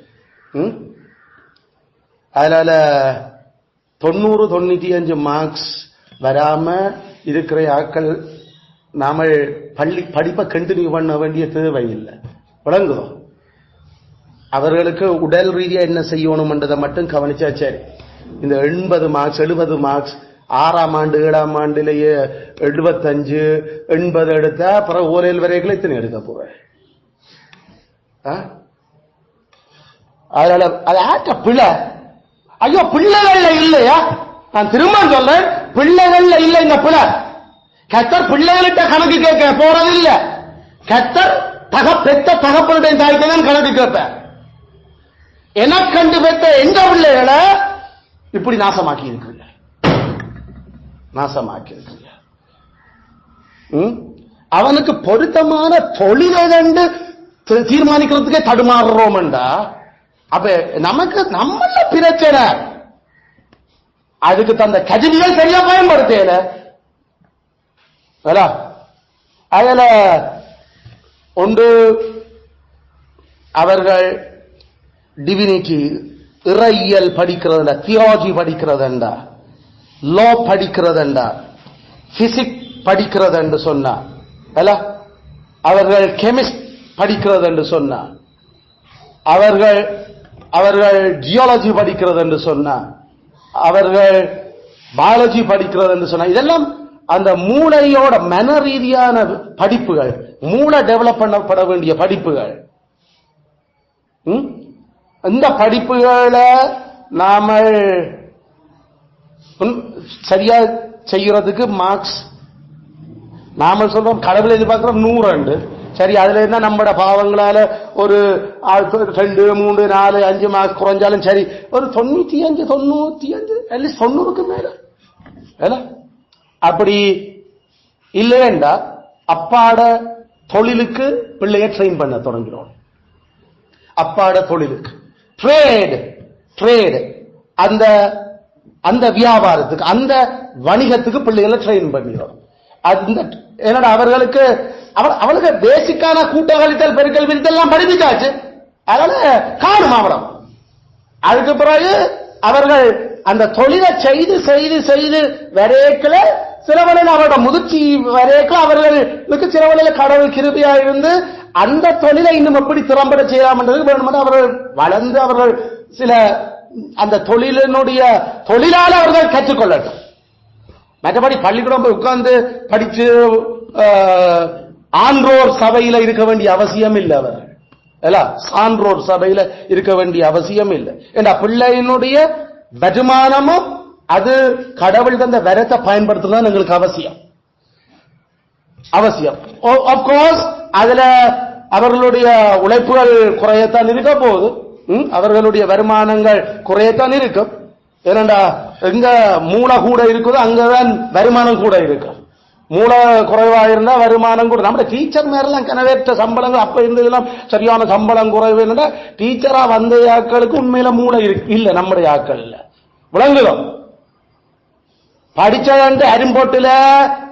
அதனால 90-95 மார்க்ஸ் வராம இருக்கிற ஆட்கள் நாம படிப்பை கண்டினியூ பண்ண வேண்டிய தேவை இல்லை. விளங்குதோ? அவர்களுக்கு உடல் ரீதியா என்ன செய்யணும்ன்றதை மட்டும் கவனிச்சா சரி. இந்த 80 மார்க்ஸ் 70 மார்க்ஸ் 6ஆம் ஆண்டு 7ஆம் ஆண்டிலேயே 75 80 எடுத்தா அப்புறம் ஓரேல் வரைக்கும் இத்தனை எடுக்க போறேன். அதனால அது ஆட்ட பிள்ளை. ஐயோ பிள்ளைகள்ல இல்லையா? நான் திரும்ப சொல்றேன், பிள்ளைகள்ல இல்லை இந்த பிள்ளை. கத்தர் பிள்ளைகள்கிட்ட கணக்கு கேட்க போறது இல்ல. கத்தர் பெத்த தகப்பனுடைய தாய்க்கு தான் கணக்கு கேட்பேன். எனக்கண்டு பெற்ற எந்த பிள்ளைகளை இப்படி நாசமாக்கி இருக்கிறீங்க. அவனுக்கு பொருத்தமான தொழிலை கண்டு தீர்மானிக்கிறதுக்கே தடுமாறுறோம்டா. அப்ப நமக்கு நம்மள பிரச்சனை. அதுக்கு தந்த கஜினிகள் சரியா பயன்படுத்தல. அதுல ஒன்று அவர்கள் டிவினிட்டி இறையியல் படிக்கிறதுண்டா, தியாலஜி படிக்கிறதுண்டா, லா படிக்கிறதுண்டா, பிசிக்ஸ் படிக்கிறது என்று சொன்னார். அவர்கள் கெமிஸ்ட் படிக்கிறது என்று சொன்னார். அவர்கள் ஜியாலஜி படிக்கிறது என்று சொன்னார். அவர்கள் பயாலஜி படிக்கிறது என்று சொன்னார். இதெல்லாம் அந்த மூளையோட மன ரீதியான படிப்புகள், மூளை டெவலப் பண்ணப்பட வேண்டிய படிப்புகள். இந்த படிப்புகளை நாம சரியா செய்யறதுக்கு மார்க்ஸ் நாம சொல்றோம். கடவுளை எதிர்பார்க்கிறோம் 100 சரி. அதுல இருந்தா நம்மட பாவங்களால ஒரு 2 3 4 5 மார்க்ஸ் குறைஞ்சாலும் சரி, ஒரு 95 அட்லீஸ்ட் 90க்கு மேல. அப்படி இல்லையண்டா அப்பாட தொழிலுக்கு பிள்ளைய ட்ரெயின் பண்ண தொடங்கிறோம். அப்பாட தொழிலுக்கு ட்ரேட் அந்த வியாபாரத்துக்கு அந்த வணிகத்துக்கு பிள்ளைகளை ட்ரெயின் பண்ணுகிறோம். என்னடா அவர்களுக்கு பேசிக்கான கூட்டங்களித்தல் பெருக்கல் விரித்தெல்லாம் படிப்பிச்சாச்சு. அதனால காணும் அவடம். அதுக்கு பிறகு அவர்கள் அந்த தொழிலை செய்து வரைக்கல சில வேளையில் அவரோட முதிர்ச்சி வரைக்கும் அவர்களுக்கு சில வேளையில் கடவுள் கிருபையா இருந்து அந்த தொழிலை இன்னும் எப்படி திறம்பட செய்யலாம் என்றது வேணுமென்று அவர்கள் வளர்ந்து அவர்கள் சில அந்த தொழிலினுடைய தொழிலாள அவர்கள் கற்றுக்கொள்ளட்டும். மற்றபடி பள்ளிக்கூடம் போய் உட்கார்ந்து படிச்சு ஆன்றோர் சபையில இருக்க வேண்டிய அவசியம் இல்லை. அவர் சான்றோர் சபையில இருக்க வேண்டிய அவசியம் இல்லை. ஏன்னா பிள்ளையினுடைய வருமானமும் அது கடவுள் தந்த வரத்தை பயன்படுத்துதான் எங்களுக்கு அவசியம். ஆப்கோர்ஸ் அதுல அவர்களுடைய உழைப்புகள் குறையத்தான் இருக்க போகுது. அவர்களுடைய வருமானங்கள் குறையத்தான் இருக்கும். ஏனண்டா எங்க மூளை கூட இருக்குதோ அங்கதான் வருமானம் கூட இருக்கு. மூளை குறைவாக இருந்தா வருமானம் கூட. நம்ம டீச்சர் மேலாம் கனவேற்ற சம்பளங்கள் அப்ப இருந்ததெல்லாம் சரியான சம்பளம் குறைவு. என்னடா டீச்சரா வந்த ஆட்களுக்கு உண்மையில மூளை இல்ல, நம்முடைய ஆட்கள் இல்ல. விளங்குதோம். படிச்சது அரும்போட்டுல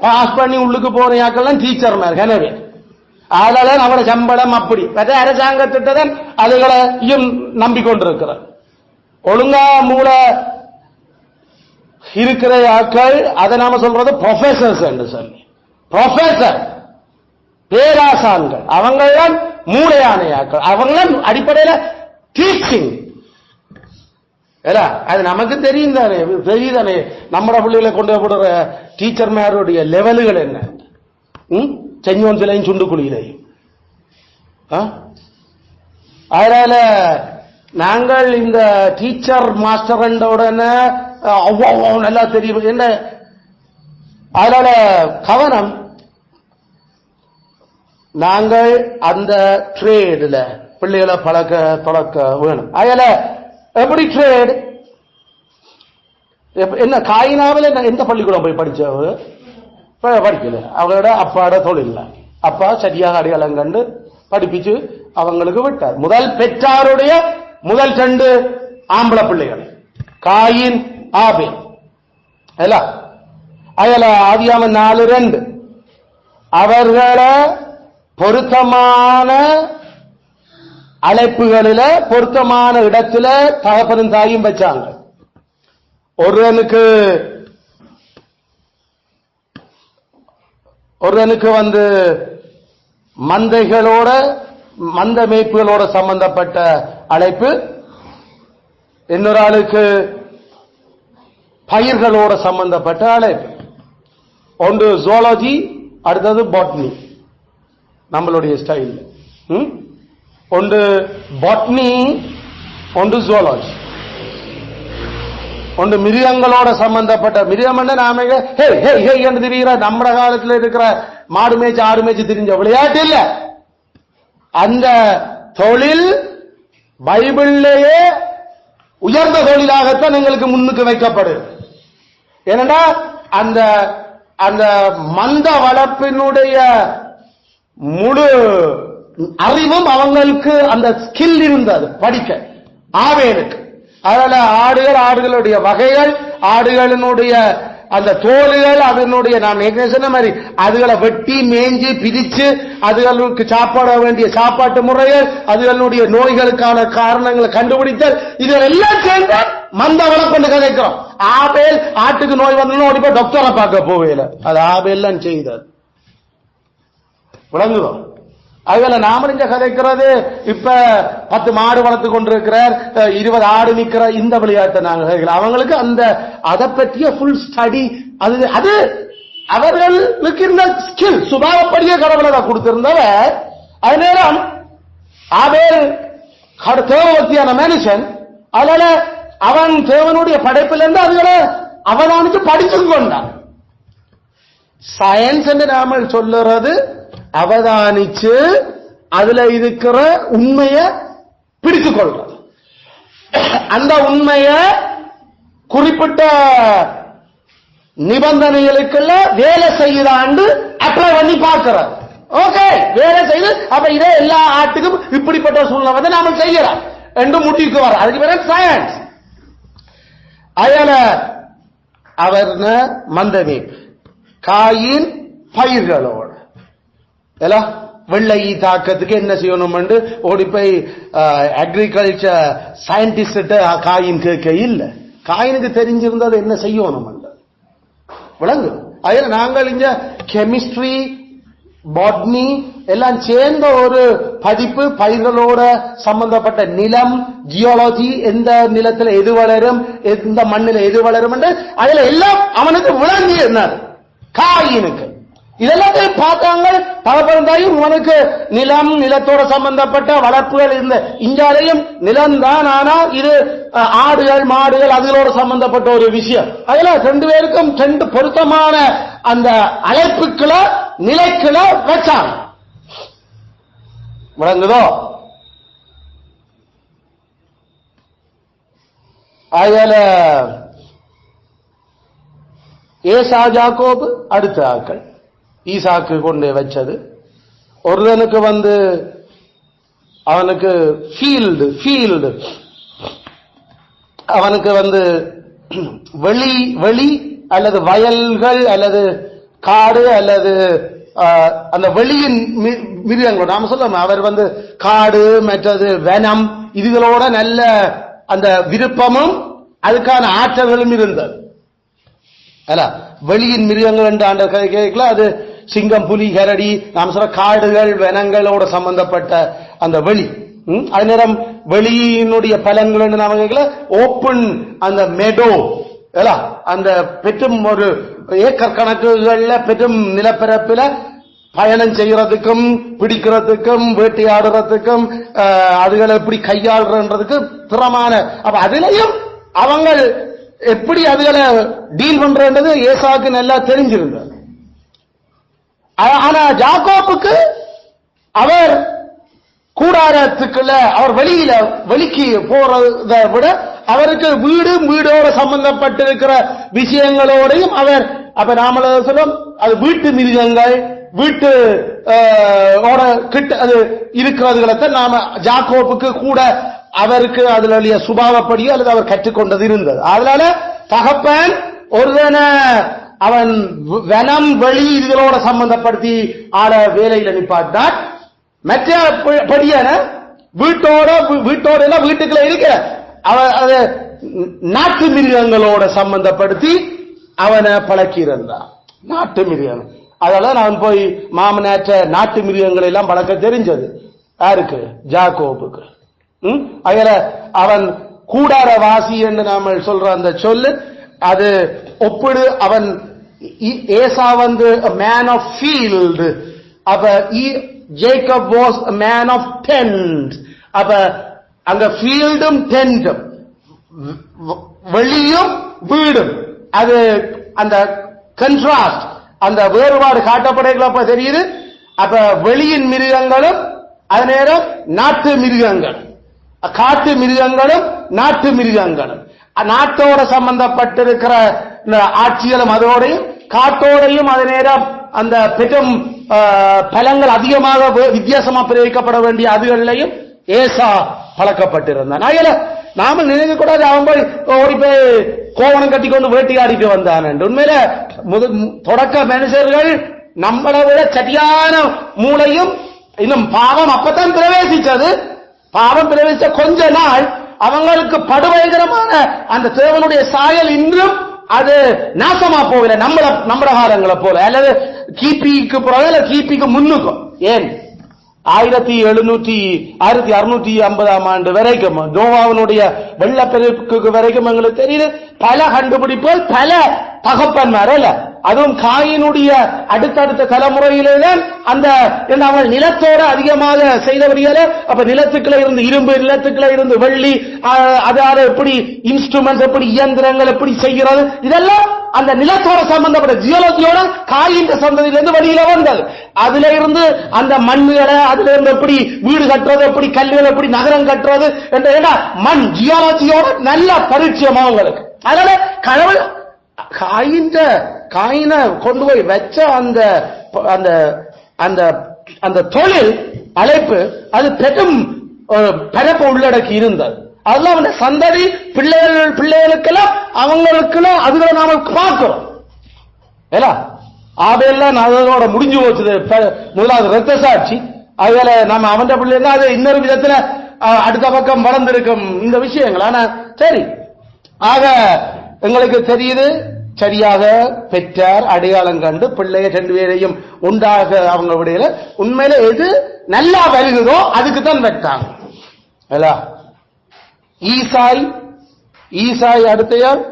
பாஸ் பண்ணி உள்ளுக்கு போற ஆட்கள் டீச்சர் மேல் கனவே. அதனால அவரோட சம்பளம் அப்படி அரசாங்கத்திட்டதான் அதுகளையும் நம்பிக்கொண்டிருக்கிறார். ஒழுங்கா மூளை இருக்கிற ஆட்கள் அதை நாம சொல்றது ப்ரொஃபசர்ஸ் என்று சொல்லி, ப்ரொஃபசர் பேராசான்கள் அவங்கெல்லாம் மூளையான ஆட்கள். அவங்களாம் அடிப்படையில் டீச்சிங் அது நமக்கு தெரியும் தானே, தெரியுதானே நம்ம பிள்ளைகளை கொண்டு போடுற டீச்சர்மாருடைய லெவலுகள் என்ன. செஞ்சோன்சிலையும் சுண்டுக்குழியிலையும். அதனால நாங்கள் இந்த டீச்சர் மாஸ்டர் உடனே நல்லா தெரியும் என்ன. அதனால கவனம், நாங்கள் அந்த ட்ரேடுல பிள்ளைகளை பழக்க வேணும். அதனால எப்படி ட்ரேட் என்ன காயினாவில் எந்த பள்ளிக்கூடம் போய் படிச்சவங்க படிக்கல. அவங்களோட அப்பாட தொழில், அப்பா சரியாக அடையாளம் கண்டு படிப்பிச்சு அவங்களுக்கு விட்டார். முதல் பெற்றாருடைய முதல் 2 ஆம்பளை பிள்ளைகள் காயின் ஆபேல். அதுல ஆதியாகமம் 4:2 அவர்களை பொருத்தமான அழைப்புகளில பொருத்தமான இடத்துல தகப்பனும் தாயும் வச்சாங்க. ஒருவனுக்கு மந்தைகளோட மந்த மேய்ப்புகளோட சம்பந்தப்பட்ட அழைப்பு, இன்னொரு ஆளுக்கு பயிர்களோட சம்பந்தப்பட்ட அழைப்பு. ஒன்று ஜுவாலஜி, அடுத்தது பாட்னி. நம்மளுடைய ஸ்டைல் ஒன்று பாட்னி, ஒன்று ஜுவாலஜி. ஒன்று மிருகங்களோட சம்பந்தப்பட்ட மிருகம். நாம திரிகிற நம்ம காலத்தில் இருக்கிற மாடு மேய்ச்சி ஆடு மேய்ச்சி திரிஞ்ச விளையாட்டு இல்ல. அந்த தொழில் பைபிளிலேயே உயர்ந்த தொழிலாகத்தான் எங்களுக்கு முன்னுக்கு வைக்கப்படுது. ஏனென்றா அந்த அந்த மந்த வளர்ப்பினுடைய முழு அறிவும் அவங்களுக்கு அந்த ஸ்கில் இருந்தது படிக்க ஆவேனுக்கு. அதனால ஆடுகளுடைய வகைகள், ஆடுகளினுடைய அந்த தோல்கள், அதனுடைய நான் சொன்ன மாதிரி அதுகளை வெட்டி மேஞ்சி பிரிச்சு அதுகளுக்கு சாப்பாட வேண்டிய சாப்பாட்டு முறைகள், அதுகளுடைய நோய்களுக்கான காரணங்களை கண்டுபிடித்தல், இதெல்லாம் சேர்ந்து மந்த வளர்ப்பு கதைக்கிறோம். ஆபேல் ஆட்டுக்கு நோய் வந்தோம் ஓடி போய் டாக்டரை பார்க்க போவேல, அது ஆபேல் செய்தது. விளங்குதோம். அதுல நாம இங்க கதைக்கிறது இப்ப 10 மாடு வளர்த்து கொண்டிருக்கிறார், 20 ஆடு நிக்கிற இந்த விளையாட்டை நாங்க கதைக்கிறோம். அவங்களுக்கு அந்த அதை பற்றிய ஃபுல் ஸ்டடி அது அவர்களுக்கு இருந்த ஸ்கில் சுபாவப்படியே கடவுளை கொடுத்திருந்தவர். அது நேரம் ஆபேல் தேவவர்த்தியான மனுஷன். அதனால அவன் தேவனுடைய படைப்பிலிருந்து அதுகளை அவதானித்து படித்து கொண்டான். சயின்ஸ் என்று நாம சொல்லுறது அவதானிச்சு அதுல இருக்கிற உண்மைய பிடித்துக் கொள்றது. அந்த உண்மைய குறிப்பிட்ட நிபந்தனைகளுக்குள்ள வேலை செய்யறாண்டு அப்ளை பண்ணி பார்க்கிறது. ஓகே, வேலை செய்து அப்ப இதே எல்லா ஆட்டுக்கும் இப்படிப்பட்ட சூழ்நிலை வந்து நாம செய்யறோம் என்று முடிவுக்கு வர, அதுக்கு பேர் சயின்ஸ். அதனால அவர் மந்தமே காயின் பயிர்களோட வெள்ளை தாக்கத்துக்கு என்ன செய்யணும் என்று ஓடி போய் அக்ரிகல்ச்சர் சயின்டிஸ்ட் காயின் கேட்க இல்ல. காயினுக்கு தெரிஞ்சிருந்தது என்ன செய்யணும் விளங்கு. அதுல நாங்கள் இங்க கெமிஸ்ட்ரி பாட்னி எல்லாம் சேர்ந்த ஒரு படிப்பு, பயிர்களோட சம்பந்தப்பட்ட நிலம், ஜியாலஜி, எந்த நிலத்துல எது வளரும், எந்த மண்ணில எது வளரும் என்று அதுல எல்லாம் அவனுக்கு விளங்கி இருந்தார் காயினுக்கு. இதெல்லாத்தையும் பார்த்தாங்க. தகப்பந்தாயும் உனக்கு நிலம், நிலத்தோட சம்பந்தப்பட்ட வளர்ப்புகள் இருந்த இங்காலையும் நிலம் தான், ஆனா இது ஆடுகள் மாடுகள் அதுகளோட சம்பந்தப்பட்ட ஒரு விஷயம். அதுல 2 பேருக்கும் 2 பொருத்தமான அந்த அழைப்புக்களை நிலைக்களை வச்சாங்க. விளங்குதோ? அதுல ஏசா யாக்கோபு அடுத்த ஆக்கள் ஈசாக்கு கொண்டு வச்சது. ஒருவனுக்கு அவனுக்கு ஃபீல்டு அவனுக்கு வெளி அல்லது வயல்கள் அல்லது காடு அல்லது அந்த வெளியின் மிருகங்களோட நாம சொல்ல அவர் காடு மற்றது வனம் இதுகளோட நல்ல அந்த விருப்பமும் அதுக்கான ஆற்றல்களும் இருந்தது. அல்ல வெளியின் மிருகங்கள் என்று ஆண்ட கேட்கல அது சிங்கம் புலி கரடி நாம் சொல்ற காடுகள் வனங்களோட சம்பந்தப்பட்ட அந்த வெளி. அது நேரம் வெளியினுடைய பலன்கள் என்று நாம கேட்கல ஓப்பன் அந்த மெடோ அந்த பெற்றும் ஒரு ஏக்கர் கணக்குகள்ல பெரும் நிலப்பரப்பில பயணம் செய்யறதுக்கும் பிடிக்கிறதுக்கும் வேட்டையாடுறதுக்கும் அதுகளை எப்படி கையாளுறதுக்கு திறமான அப்ப அதுலயும் அவங்க எப்படி அதுகளை டீல் பண்றது ஏசாவுக்கு நல்லா தெரிஞ்சிருந்தது. ஆனா யாக்கோபுக்கு அவர் கூடாரத்துக்குள்ள அவர் வெளிக்கு போறதை விட அவருக்கு வீடோட சம்பந்தப்பட்டிருக்கிற விஷயங்களோடையும் அவர் அப்ப நாம சொல்லும் அது வீட்டு மிருகங்கள் வீட்டு கிட்ட அது இருக்கிறதுகளை நாம யாக்கோபுக்கு கூட அவருக்கு அதனுடைய சுபாவப்படியோ அல்லது அவர் கற்றுக்கொண்டது இருந்தது. அதனால தகப்பன் ஒருவன அவன் வனம் வெளி இதுகளோட சம்பந்தப்படுத்தி ஆள வேலையில நிப்பாட்டான். மற்ற படியான வீட்டோட வீட்டுக்குள்ள இருக்கிற அது நாட்டு மிருகங்களோட சம்பந்தப்படுத்தி அவனை பழக்கி இருந்தான். நாட்டு மிருகம் அதனால நான் போய் மாமனாற்ற நாட்டு மிருகங்களை எல்லாம் பழக்க தெரிஞ்சது யாருக்கு? யாக்கோபுக்கு. அதுல அவன் கூடாரவாசி என்று நாம சொல்ற அந்த சொல்லு அது ஒப்பிடு அவன் ஏசா மேன் ஆஃப் ஃபீல்டு. அப்ப Jacob was a man of tent. அப்ப அங்க ஃபீல்டும் டென்டும் வெளியும் வீடும் அது அந்த கன்ட்ராஸ்ட் அந்த வேறுபாடு காட்டப்படைகளப்ப தெரியுது. அப்ப வெளியின் மிருகங்களும் அது நேரம் நாட்டு மிருகங்கள் காட்டு மிருகங்களும் நாட்டு மிருகங்களும் நாட்டோட சம்பந்தப்பட்டிருக்கிற ஆட்சிகளும் அதோடையும் காட்டோடையும் அது நேரம் அந்த பெரும் பலங்கள் அதிகமாக வித்தியாசமா பிரயோகிக்கப்பட வேண்டிய அதுகளையும் ஏசா பழக்கப்பட்டிருந்தான். நாம நினைக்க கூடாது அவன் போய் ஓடி போய் கோவணம் கட்டி கொண்டு வேட்டையாடிட்டு வந்தான் என்று. உண்மையில தொடக்க மனுஷர்கள் நம்மளை விட சரியான மூளையும் இன்னும் பாவம் அப்பதான் பிரவேசிச்சது. பாவம் பிரவேசிச்ச கொஞ்ச நாள் அவங்களுக்கு படுபயங்கரமான அந்த தேவனுடைய சாயல் இன்றும் அது நாசமா போகல. நம்மள காலங்களை போல அல்லது கிபிக்கு பிறகு கிபிக்கு முன்னுக்கும் ஏன் 1650 வரைக்கும் நோவாவினுடைய வெள்ளப்பெருக்கு வரைக்கும் எங்களுக்கு தெரியுது பல கண்டுபிடிப்புகள் பல தகப்பன்மார் அல்ல அதுவும் காயினுடைய அடுத்தடுத்த தலைமுறையில்தான் அந்த அவங்க நிலத்தோட அதிகமாக செய்தவர்கள். அப்ப நிலத்துக்குள்ள இருந்து இரும்பு நிலத்துக்குள்ள இருந்து வெள்ளி அதாவது எப்படி இன்ஸ்ட்ருமெண்ட்ஸ் எப்படி இயந்திரங்கள் எப்படி செய்கிறது இதெல்லாம் அந்த நிலத்தோட சம்பந்தப்பட்ட ஜியாலஜியோட காயின் சந்ததியிலிருந்து வெளியில வந்தது. அதுல இருந்து அந்த மண்ணுகளை அதுல இருந்து எப்படி வீடு கட்டுறது எப்படி கல்விகள் எப்படி நகரம் கட்டுறது என்ற மண் ஜியாலஜியோட நல்ல பரிச்சயம் அவங்களுக்கு. அதனால கடவுள் காயினை கொண்டு போய் வச்ச அந்த அந்த அந்த அந்த தொழில் அழைப்பு அது பெரும் பரப்பு உள்ளடக்கி இருந்தது. அதெல்லாம் அவன் சந்ததி பிள்ளைகளுக்கெல்லாம் அவங்களுக்கெல்லாம் அதுகளை நாம பார்க்கிறோம். அதெல்லாம் அதோட முடிஞ்சு போச்சுது. முதலாவது ரத்த சாட்சி அதுல நம்ம அவன் பிள்ளைங்க அது இன்னொரு விதத்துல அடுத்த பக்கம் வளர்ந்திருக்கும் இந்த விஷயங்கள். ஆனா சரி ஆக எங்களுக்கு தெரியுது சரியாக பெற்றார் அடையாளம் கண்டு பிள்ளைய 2 பேரையும் உண்டாக அவங்க விடையில உண்மையில எது நல்லா வருகிறதோ அதுக்குத்தான் பெற்றாங்க. ஈசாய் அடுத்தையார்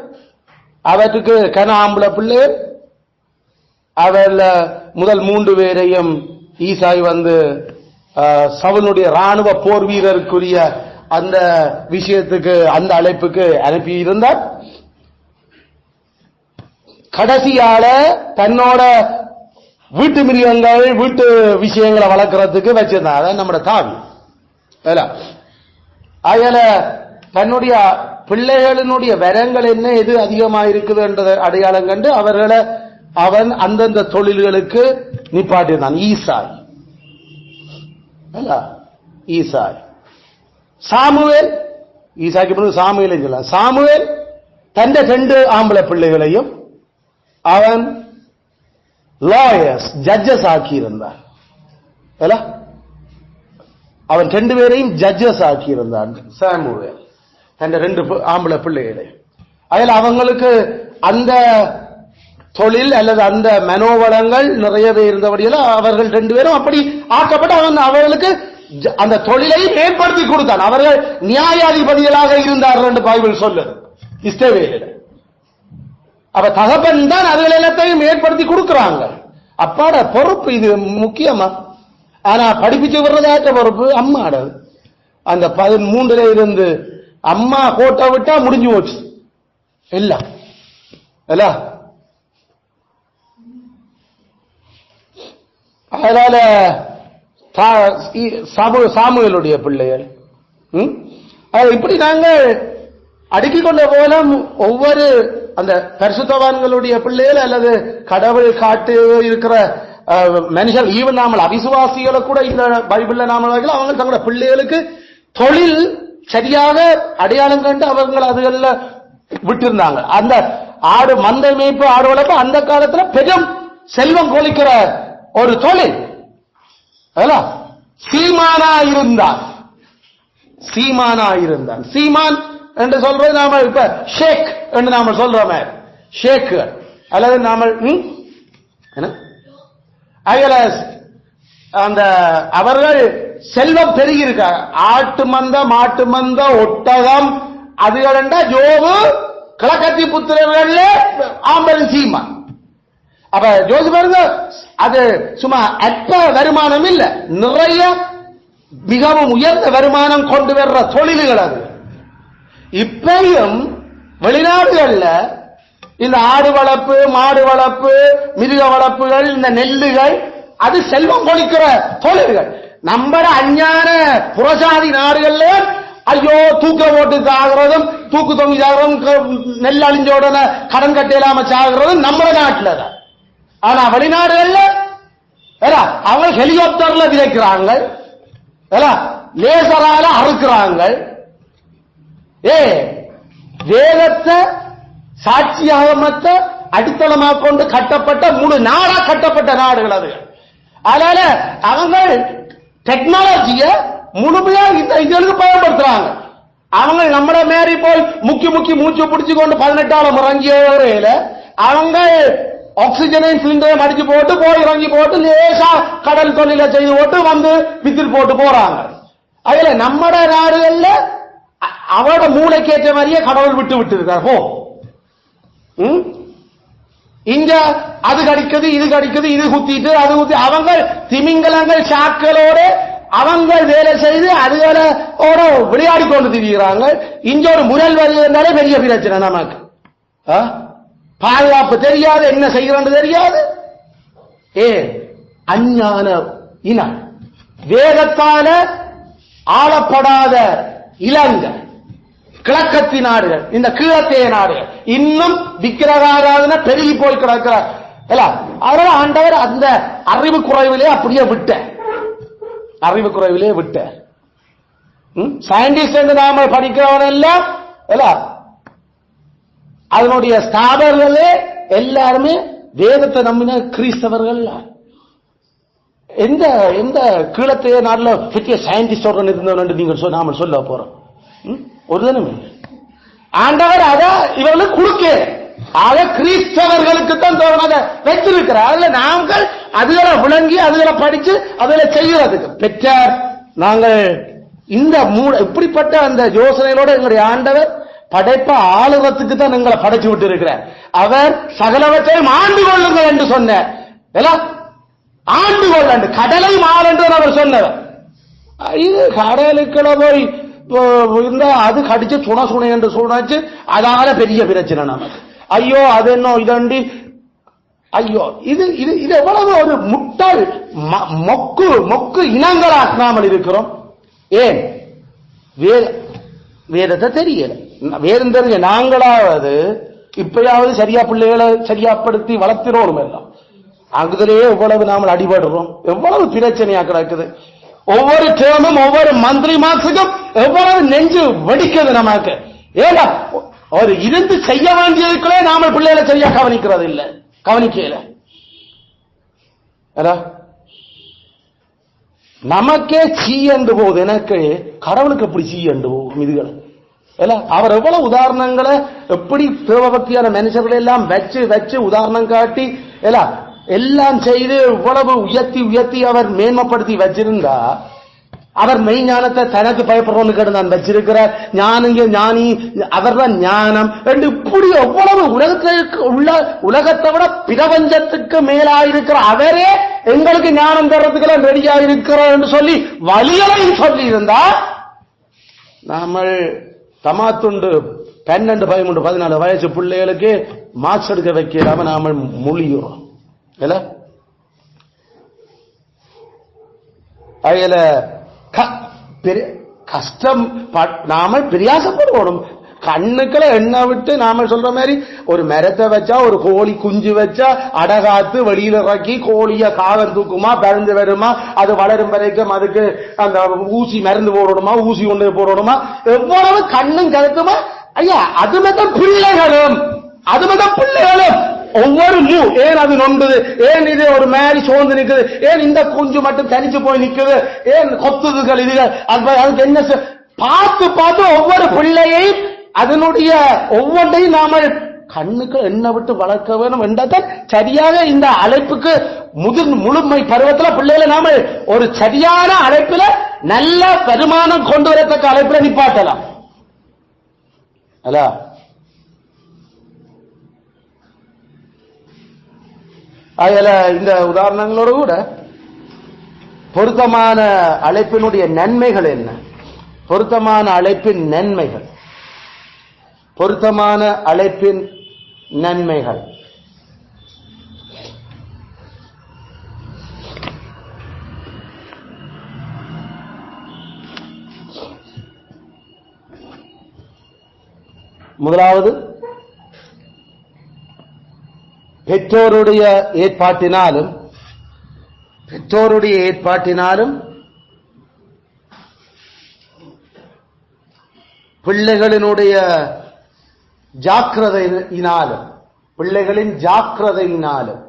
அவற்றுக்கு கனாம்புல பிள்ளையர் அவர்ல முதல் 3 பேரையும் ஈசாய் சவுலுடைய ராணுவ போர் வீரருக்குரிய அந்த விஷயத்துக்கு அந்த அழைப்புக்கு அனுப்பி இருந்தார். கடைசியால தன்னோட வீட்டு மிருகங்கள் வீட்டு விஷயங்களை வளர்க்கறதுக்கு வச்சிருந்தாங்க. அதான் நம்ம தாவி. அதனால தன்னுடைய பிள்ளைகளினுடைய வரங்கள் என்ன எது அதிகமாக இருக்குது என்றதை அடையாளம் கண்டு அவர்களை அவன் அந்தந்த தொழில்களுக்கு நிப்பாட்டினான். ஈசாய் சாமுவேல், ஈசாய்க்கு பிறகு சாமுவேல் சொல்லலாம். சாமுவேல் தந்த 2 ஆம்பளை பிள்ளைகளையும் அவன் லாயர்ஸ் ஜட்ஜஸ் ஆக்கி இருந்தான். அவன் 2 பேரையும் ஜட்ஜஸ் ஆக்கி இருந்தான். சாமுவேல் தந்த 2 ஆம்பளை பிள்ளைகளை. அதில் அவங்களுக்கு அந்த தொழில் அல்லது அந்த மனோவளங்கள் நிறையவே இருந்தபடியால் அவர்கள் 2 பேரும் அப்படி ஆக்கப்பட்டு அவன் அவர்களுக்கு அந்த தொழிலை ஏற்படுத்தி கொடுத்தான். அவர்கள் நியாயாதிபதிகளாக இருந்தார்கள் என்று பைபிள் சொல்லுது. இஸ்ரவேலில் அப்ப தகப்பன் தான் அதுகள் எல்லாத்தையும் ஏற்படுத்தி கொடுக்கிறாங்க. அப்பாட பொறுப்பு இது முக்கியமா. ஆனா படிப்பிச்சு விடுறதாட்ட பொறுப்பு அம்மாட. அந்த 13 இருந்து அம்மா கோட்டை விட்டா முடிஞ்சு போச்சு எல்லாம். அதனால சாமுவேலுடைய பிள்ளைகள் இப்படி நாங்கள் அடுக்கிக் கொண்ட போலும் ஒவ்வொரு அந்த பரிசுத்தவான்களுடைய பிள்ளைகள் அல்லது கடவுள் காட்டு இருக்கிற மனுஷர் ஈவன் நாமல் அவிசுவாசிகளை கூட இந்த பைபிள்ல நாம அவங்க தங்களோட பிள்ளைகளுக்கு தொழில் சரியாக அடையாளம் கண்டு அவங்க அதுகள்ல விட்டிருந்தாங்க. அந்த ஆடு மந்தை மேய்ப்பு ஆடு வளர்ப்பு அந்த காலத்துல பெரும் செல்வம் கொலிக்கிற ஒரு தொழில். சீமானா இருந்தான். சீமான் என்று சொல்றது நாம இப்ப ஷேக் என்று நாம சொல்றோமே, ஷேக் அல்லது நாம அந்த அவர்கள் செல்வம் பெருகி இருக்காங்க. ஆட்டு மந்த மாட்டு மந்த ஒட்டகம் அதுகளண்டா ஜோபு கிழக்கத்தி புத்திரர்கள் ஆம்பல் சீமான். அப்ப ஜோதி பாருங்க, அது சும்மா அற்ப வருமானம் இல்ல, நிறைய மிகவும் உயர்ந்த வருமானம் கொண்டு வர்ற தொழில்கள் அது. இப்பயும் வெளிநாடுகள்ல இந்த ஆடு வளர்ப்பு மாடு வளர்ப்பு மிருக வளர்ப்புகள் இந்த நெல்லுகள் அது செல்வம் கொளிக்கிற தொழில்கள். நம்மட அஞ்ஞான புறசாதி நாடுகள்ல ஐயோ தூக்க போட்டு சாகிறதும் தூக்கு தொங்கி சாகிறதும் நெல் அழிஞ்ச உடனே கடன் கட்டையிலாம சாகிறதும் நம்ம நாட்டுல தான். ஆனா வெளிநாடுகள்ல அவங்க ஹெலிகாப்டர்ல விதைக்கிறாங்க, லேசரால அறுக்கிறாங்க. வேதத்தை சாட்சியாக மற்ற அடித்தளமாக கொண்டு கட்டப்பட்ட முழு நாடா கட்டப்பட்ட நாடுகள் அது. அதனால அவங்க டெக்னாலஜிய முழுமையா இதுக்கு பயன்படுத்துறாங்க. அவங்க நம்மள மாரி போய் முக்கி முக்கி மூச்சு பிடிச்சு கொண்டு 18ஆம் இறங்கிய வரையில அவங்க ஆக்சிஜனை சிலிண்டரை மடிச்சு போட்டு போய் இறங்கி போட்டு லேசா கடல் தொழில செய்து போட்டு வந்து வித்தில் போட்டு போறாங்க. அதுல நம்மட நாடுகள்ல அவரோட மூளைக்கேற்ற மாதிரியே கடவுள் விட்டு விட்டு இருக்கார். போ இங்க அது கடிக்குது இது கடிக்குது இது குத்திட்டு அது குத்தி அவங்க திமிங்கலங்கள் சாக்களோட அவங்க வேலை செய்து அதுகளோட விளையாடி கொண்டு திரிகிறாங்க. இங்க ஒரு முயல் வருவதனாலே பெரிய பிரச்சனை நமக்கு. பாதுகாப்பு தெரியாது, என்ன செய்யறது தெரியாது. அஞ்ஞான இனம், வேதத்தால ஆளப்படாத இலங்கை கிழக்கத்தி நாடுகள், இந்த கீழத்தைய நாடுகள் இன்னும் விக்கிரகாராதன பெருகி போய் கிடக்கிறார். அதனால ஆண்டவர் அந்த அறிவு குறைவிலே அப்படியே விட்ட சயின்டிஸ்ட் என்று நாம படிக்கிறவன் எல்லாம் அதனுடைய ஸ்தாபர்களே எல்லாருமே வேதத்தை நம்பின கிறிஸ்தவர்கள். எந்த எந்த கீழத்தைய நாடுல பெரிய சயின்டிஸ்ட் இருந்தவன் நீங்க நாம சொல்ல போறோம் ஒரு தினம் ஆண்டவர் அத இவர்களுக்கு கொடுக்க ஆக கிறிஸ்தவர்களுக்கு தான் தோணாத வைத்திருக்கிறார். அதுல நாங்கள் அதுகளை விளங்கி அதுகளை படிச்சு அதுல செய்யறதுக்கு பெற்றார். நாங்கள் இந்த இப்படிப்பட்ட அந்த யோசனைகளோட எங்களுடைய ஆண்டவர் படைப்ப ஆளுவத்துக்கு தான் எங்களை படைச்சு விட்டு இருக்கிறார். அவர் சகலவற்றையும் ஆண்டு கொள்ளுங்கள் என்று சொன்னார். ஆண்டு கொள்ள கடலையும் ஆள் என்று அவர் சொன்னவர். இது கடலுக்குள்ள போய் இருந்தா அது கடிச்சு சுனை என்று சொன்னாச்சு. அதனால பெரிய பிரச்சனை நமக்கு. ஐயோ அது என்ன இதண்டி ஐயோ இது இது இது எவ்வளவு ஒரு முட்டாள் மொக்கு இனங்களாக்காமல் இருக்கிறோம். ஏன் வேதத்தை தெரியல, வேதம் தெரிஞ்ச நாங்களாவது இப்பயாவது சரியா பிள்ளைகளை சரியாப்படுத்தி வளர்த்திரோம். எல்லாம் அங்குதலேயே எவ்வளவு நாமல் அடிபடுறோம், எவ்வளவு பிரச்சனையா கிடக்குது. ஒவ்வொரு டேர்மும் ஒவ்வொரு மந்த்லி மாசத்துக்கும் எவ்வளவு நெஞ்சு வெடிக்குது நமக்கு. ஏன்னா ஒரு இருந்து செய்ய வேண்டியதுக்குள்ளே நாம பிள்ளைகளை சரியா கவனிக்கிறது இல்லை, கவனிக்கல. நமக்கே சீ என்று போகுது. எனக்கு கடவுளுக்கு எப்படி சீ என்று போகும் இதுகளை. அவர் எவ்வளவு உதாரணங்களை எப்படி தேவபக்தியான மனுஷர்களை எல்லாம் வச்சு வச்சு உதாரணம் காட்டி எல்லாம் செய்து இவ்வளவு உயர்த்தி உயர்த்தி அவர் மேன்மைப்படுத்தி வச்சிருந்தா, அவர் மெய்ஞானத்தை தனக்கு பயப்படுறோன்னு கிடந்தான் வச்சிருக்கிறார். ஞானிங்க ஞானி, அவர் தான் ஞானம் என்று இப்படி எவ்வளவு உலகத்திற்கு உள்ள உலகத்தை விட பிரபஞ்சத்துக்கு மேலாயிருக்கிற அவரே எங்களுக்கு ஞானம் தர்றதுக்கெல்லாம் ரெடியா இருக்கிறார் என்று சொல்லி வழிகளையும் சொல்லி இருந்தா, நாம தமாத்துண்டு 12, 13, 14 வயசு பிள்ளைகளுக்கு மார்க்ஸ் எடுக்க வைக்காம நாம மொழிகிறோம். அதுல கஷ்டம் நாம பிரியாசப்படுவோம். கண்ணுக்களை எண்ண விட்டு நாம சொல்ற மாதிரி ஒரு மரத்தை வச்சா, ஒரு கோழி குஞ்சு வச்சா அடகாத்து வெளியில இறக்கி கோழிய காகம் தூக்குமா, பறந்து வருமா, அது வளரும் வரைக்கும் அதுக்கு அந்த ஊசி மருந்து போடணுமா, ஊசி கொண்டு போடணுமா, எவ்வளவு கண்ணும் கருத்துமா. ஐயா அது மட்டும் பிள்ளைகளும், அது மட்டும் பிள்ளைகளும் ஒவ்வொரு ஏன் அது நொண்டுது, ஏன் இது ஒரு மாதிரி சோர்ந்து நிக்குது, ஏன் இந்த குஞ்சு மட்டும் தனிச்சு போய் நிக்குது, ஏன் கொத்துதுகள் இதுகள், அதுக்கு என்ன பார்த்து பார்த்து ஒவ்வொரு பிள்ளையையும் அதனுடைய ஒவ்வொன்றையும் நாம கண்ணுக்கு எண்ண விட்டு வளர்க்க வேணும் என்றால் சரியாக இந்த அழைப்புக்கு முழுமை பருவத்தில் பிள்ளைகளை நாம ஒரு சரியான அழைப்பில நல்ல வருமானம் கொண்டு வரத்தக்க அழைப்பில நிப்பாட்டலாம். அதுல இந்த உதாரணங்களோடு கூட பொருத்தமான அழைப்பினுடைய நன்மைகள் என்ன, பொருத்தமான அழைப்பின் நன்மைகள், பொருத்தமான அழைப்பின் நன்மைகள். முதலாவது, பெற்றோருடைய ஏற்பாட்டினாலும் பிள்ளைகளினுடைய பிள்ளைகளின் ஜாக்கிரதையினாலும்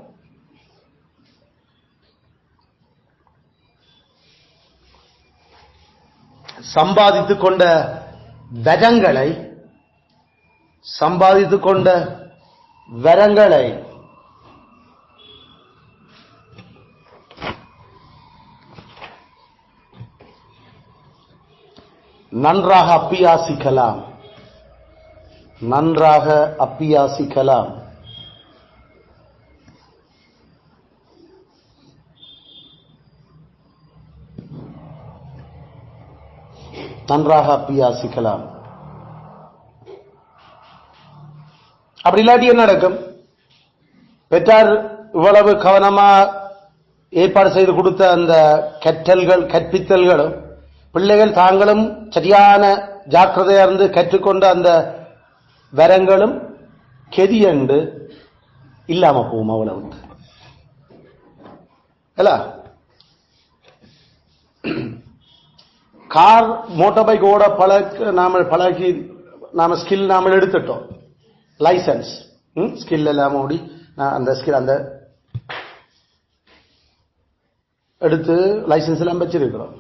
சம்பாதித்துக் கொண்ட வரங்களை நன்றாக அப்பியாசிக்கலாம். அப்படி இல்லாட்டி என்ன நடக்கும்? பெற்றார் இவ்வளவு கவனமா ஏற்பாடு செய்து கொடுத்த அந்த கற்பித்தல்களும் பிள்ளைகள் தாங்களும் சரியான ஜாக்கிரதையா இருந்து கற்றுக்கொண்ட அந்த வரங்களும் கெதியண்டு இல்லாம போகும். அவ்வளவு கார் மோட்டார் பைக் ஓட பழகி நாம ஸ்கில் நாம எடுத்துட்டோம். லைசன்ஸ் ஸ்கில் எல்லாம் ஓடி அந்த ஸ்கில் அந்த எடுத்து லைசன்ஸ் எல்லாம் வச்சிருக்கிறோம்.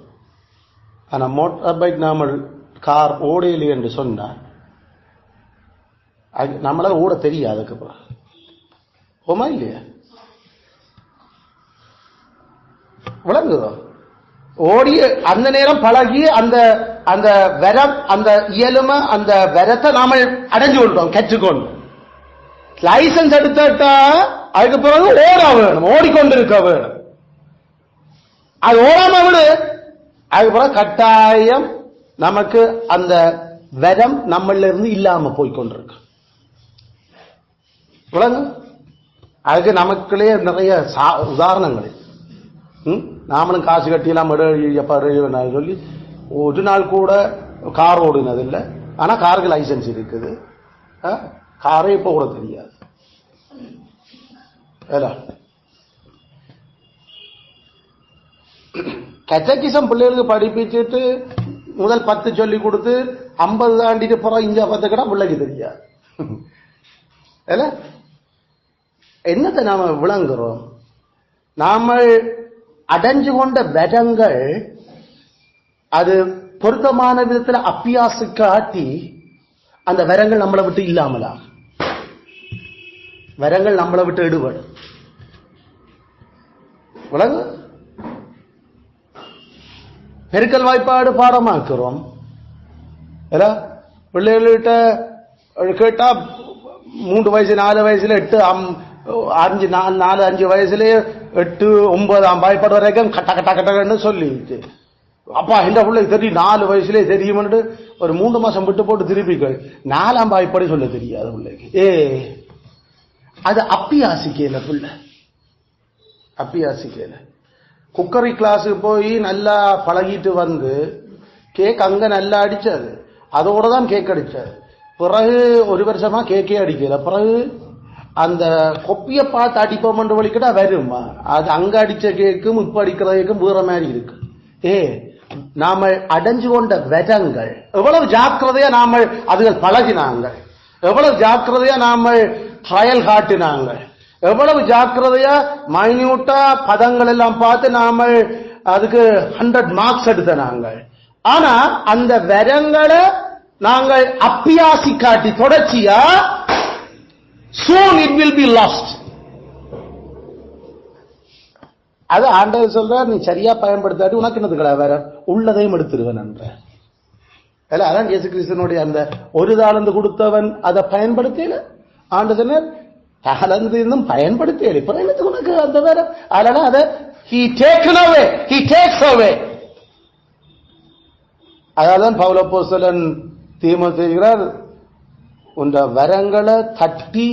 ஆனா மோட்டார் பைக் நாம கார் ஓடையிலே என்று சொன்னா நம்மளால ஓட தெரியாது. அதுக்கப்புறம் ஓமா இல்லையா? விளங்குதோ? ஓடிய அந்த நேரம் பழகி அந்த அந்த வரம், அந்த இயலுமை, அந்த வரத்தை நாம அடைஞ்சு கொண்டோம், கற்றுக்கொண்டு. லைசன்ஸ் எடுத்துட்டா அதுக்கு பிறகு ஓட வேணும், ஓடிக்கொண்டிருக்க வேணும். அது ஓடாம விடு, அதுக்கப்புறம் கட்டாயம் நமக்கு அந்த வரம் நம்மள இருந்து இல்லாம போய்கொண்டிருக்கு. விளங்கு? அதுக்கு நமக்குள்ளே நிறைய உதாரணங்கள். நாமளும் காசு கட்டியெல்லாம் சொல்லி ஒரு நாள் கூட கார் ஓடுனது இல்லை. ஆனா காருக்கு லைசன்ஸ் இருக்குது, காரே இப்ப கூட தெரியாது. கச்சக்கிசம் பிள்ளைகளுக்கு படிப்பிச்சுட்டு முதல் 10 சொல்லி கொடுத்து 50 தாண்டிட்டு போறோம். இங்க 10 கிட்ட பிள்ளைக்கு தெரியாது. என்னத்தை நாம விளங்குறோம்? நாம அடைஞ்சு கொண்ட விடங்கள் அது பொருத்தமான விதத்துல அப்பியாசு காட்டி அந்த வரங்கள் நம்மளை விட்டு இல்லாமலா, வரங்கள் நம்மளை விட்டு எடுபடும். விளங்கு. பெருக்கல் வாய்ப்பாடு பாடமாக்குறோம். பிள்ளைகள்கிட்ட கேட்டா 3 வயசு 4 வயசுல 8 4 5 வயசுலயே 8 9 வாய்ப்பாடு வரைக்கும் கட்ட கட்ட கட்டன்னு சொல்லிட்டு, அப்பா இந்த பிள்ளை தெரியும் 4 வயசுலேயே தெரியும்னு ஒரு 3 மாசம் விட்டு போட்டு திருப்பிக்கள் 4ஆம் வாய்ப்பாடு சொல்ல தெரியாது பிள்ளைக்கு. அது அப்பியாசிக்கல பிள்ளை, அப்பியாசிக்கல. குக்கரி கிளாஸுக்கு போய் நல்லா பழகிட்டு வந்து கேக் அங்க நல்லா அடிச்சாரு, அதோட தான் கேக் அடிச்சாரு. பிறகு 1 வருஷமா கேக்கே அடிக்கல. பிறகு அந்த கொப்பிய பார்த்து அடிப்போம் வலிக்கிட்டா வருமா? அது அங்க அடிச்ச கேக்கும் இப்ப அடிக்கிற கேக்கும் வேற மாதிரி இருக்கு. நாம அடைஞ்சு கொண்ட விதங்கள் எவ்வளவு ஜாக்கிரதையா நாம அதுகள் பழகினாங்க, எவ்வளவு ஜாக்கிரதையா நாம ட்ரையல் காட்டினாங்க, எவ்வளவு ஜாக்கிரதையா மைன்யூட்டா பதங்கள் எல்லாம் பார்த்து நாம அதுக்கு 100 மார்க்ஸ் எடுத்த நாங்கள். ஆனா அந்த விதங்களை நாங்கள் அப்பியாசி காட்டி தொடர்ச்சியா soon it will be lost. அது ஆண்டவர் சொல்ற, நீ சரியா பயன்படுத்தாட்டி உனக்கு என்னதுக்கடா வேற உள்ளதையும் எடுத்துருவன் என்ற. அதான் இயேசு கிறிஸ்துவனுடைய அந்த ஒரு தாளந்து கொடுத்தவன் அதை பயன்படுத்தல. ஆண்டவர் தாளந்து இன்னும் பயன்படுத்தல, இப்ப என்னத்துக்கு உனக்கு அந்த வேற? அதனால அதை he takes away. அதான் பவுல் அப்போஸ்தலன் தீமோத்தேயுக்கு உண்ட வரங்களை தட்டி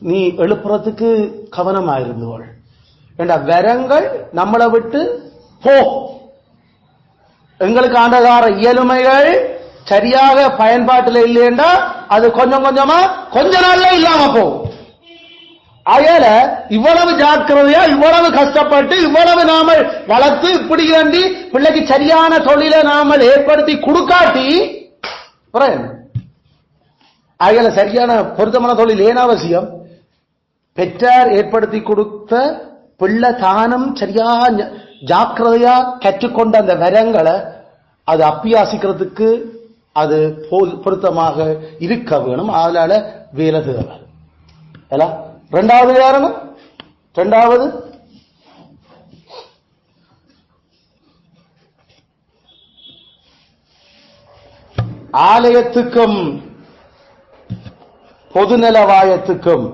நீ எழுப்புறதுக்கு கவனமாயிருந்தவள். வரங்கள் நம்மளை விட்டு போ, எங்களுக்கு ஆண்டதார இயலுமைகள் சரியாக பயன்பாட்டில் இல்லையென்றா அது கொஞ்சம் கொஞ்சமா கொஞ்ச நாள்ல இல்லாம போகும். அயல இவ்வளவு ஜாக்கிரதையா இவ்வளவு கஷ்டப்பட்டு இவ்வளவு நாம வளர்த்து இப்படி வேண்டி பிள்ளைக்கு சரியான தொழிலை நாம ஏற்படுத்தி கொடுக்காட்டி அயல சரியான பொருத்தமான தொழில் ஏன் அவசியம்? பெற்றார் ஏற்படுத்தி கொடுத்த பிள்ளை தானம் சரியா ஜாக்கிரதையா கற்றுக்கொண்ட அந்த வரங்களை அது அப்பியாசிக்கிறதுக்கு அது பொருத்தமாக இருக்க வேணும். அதனால வேலை தேவை. இரண்டாவது காரணம், இரண்டாவது ஆலயத்துக்கும் பொதுநலவாயத்துக்கும்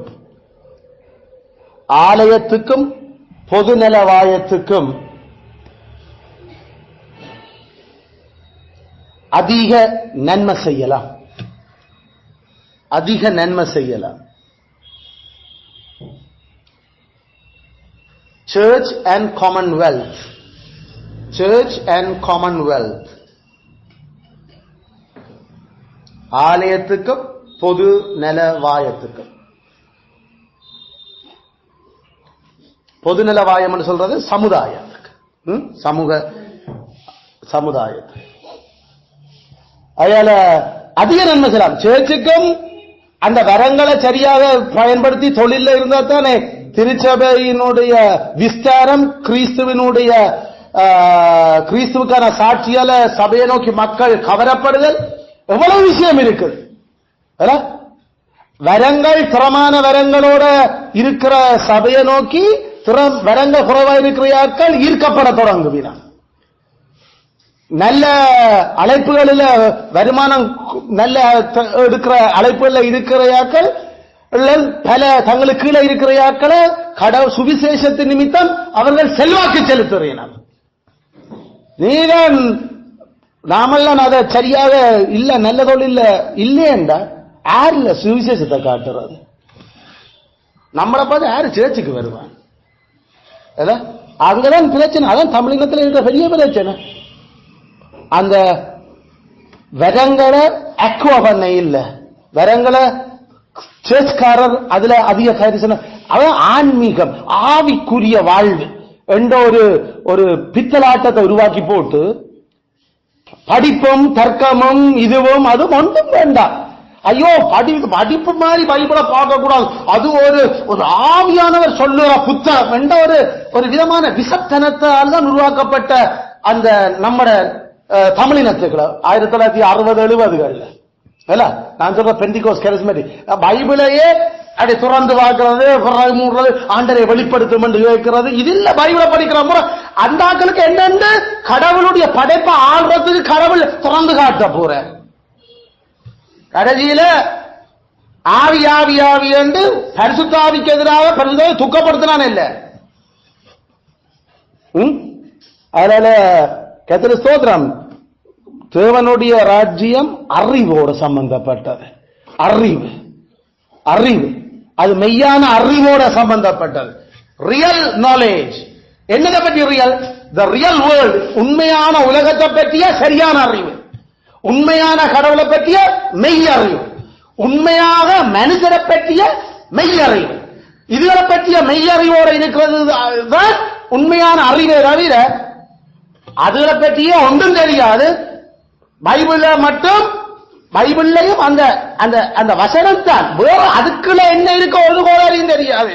பொதுநலவாயத்துக்கும் அதிக நன்மை செய்யலாம், அதிக நன்மை செய்யலாம். Church and Commonwealth, Church and Commonwealth, ஆலயத்துக்கும் பொது நலவாயத்துக்கும். பொதுநலவாயம் என்று சொல்றது சமுதாயத்துக்கு, சமுதாயத்துக்கு. அதனால அதிக நன்மை செய்யலாம். சேர்ச்சுக்கும் அந்த வரங்களை சரியாக பயன்படுத்தி தொழில இருந்தா தானே திருச்சபையினுடைய விஸ்தாரம், கிறிஸ்துவுக்கான சாட்சியால சபையை நோக்கி மக்கள் கவரப்படுதல், எவ்வளவு விஷயம் இருக்குது. வரங்கள் திறமான வரங்களோட இருக்கிற சபையை நோக்கி வரங்கள் குறைவா இருக்கிறார்கள் ஈர்க்கப்பட தொடங்குகிறார். நல்ல அழைப்புகளில் வருமானம் நல்ல எடுக்கிற அழைப்புகளில் இருக்கிறார்கள், பல தங்களுக்கு கீழே இருக்கிறார்களை கடவுள் சுவிசேஷத்தின் நிமித்தம் அவர்கள் செல்வாக்கு செலுத்துகிறார். நீதான் நாமெல்லாம் அதை சரியாக இல்ல நல்ல தொழில் இல்லையென்றா யார் இல்ல சுவிசேஷத்தை காட்டுறது? நம்மளை பார்த்து யாரு சேர்ச்சுக்கு வருவான்? அங்கதான் பிரச்சனை. அதான் தமிழினத்தில் இருக்கிற பெரிய பிரச்சனை. அந்த வரங்களை அக்வா பண்ண இல்ல, வரங்களை சேர்ச்காரர் அதுல அதிக கரிசனம். அதான் ஆன்மீகம், ஆவிக்குரிய வாழ்வு என்ற ஒரு பித்தலாட்டத்தை உருவாக்கி போட்டு படிப்பும் தர்க்கமும் இதுவும் அதுவும் ஒன்றும் வேண்டாம். ஐயோ படிப்பு மாதிரி பைபிளை பார்க்க கூடாது, அது ஒரு ஆவியானவர் சொல்லுற புத்தகம் என்ற ஒரு விதமான விசத்தனத்தால் தான் உருவாக்கப்பட்ட அந்த நம்மட தமிழினத்துக்களை 1960-70 நான் சொல்ற பெண்டிகோஸ் கரிஸ்மேட்டிக் பைபிளையே அப்படி துறந்து பார்க்கிறது, மூடுறது, ஆண்டரை வெளிப்படுத்தும் என்று கேட்கிறது. இது இல்ல பைபிளை படிக்கிற முறை. அந்த ஆட்களுக்கு என்னென்று கடவுளுடைய படைப்பை ஆள்றதுக்கு கடவுள் திறந்து காட்ட போற கடைசியில ஆவி ஆவி ஆவி என்று பரிசுத்தாவிக்கு எதிராக பரிசுத்தாவை துக்கப்படுத்தினான் இல்ல. அதனால கர்த்தர் ஸ்தோத்திரம். தேவனுடைய ராஜ்யம் அறிவோடு சம்பந்தப்பட்டது. அறிவு அறிவு அது மெய்யான அறிவோட சம்பந்தப்பட்டது. Real knowledge. என்னதை பற்றி ரியல்? The real world. உண்மையான உலகத்தை பற்றிய சரியான அறிவு, உண்மையான கடவுளை பற்றிய மெய் அறிவு, உண்மையாக மனிதரை பற்றிய மெய் அறிவு. இதுகளை பற்றிய மெய் அறிவோடு இருக்கிறது தான் உண்மையான அறிவை தவிர அதுகளை பற்றிய ஒன்றும் தெரியாது. பைபிள மட்டும், பைபிள்லையும் அந்த அந்த அந்த வசனம் தான், வேற அதுக்குள்ள என்ன இருக்க ஒரு கோளாறையும் தெரியாது.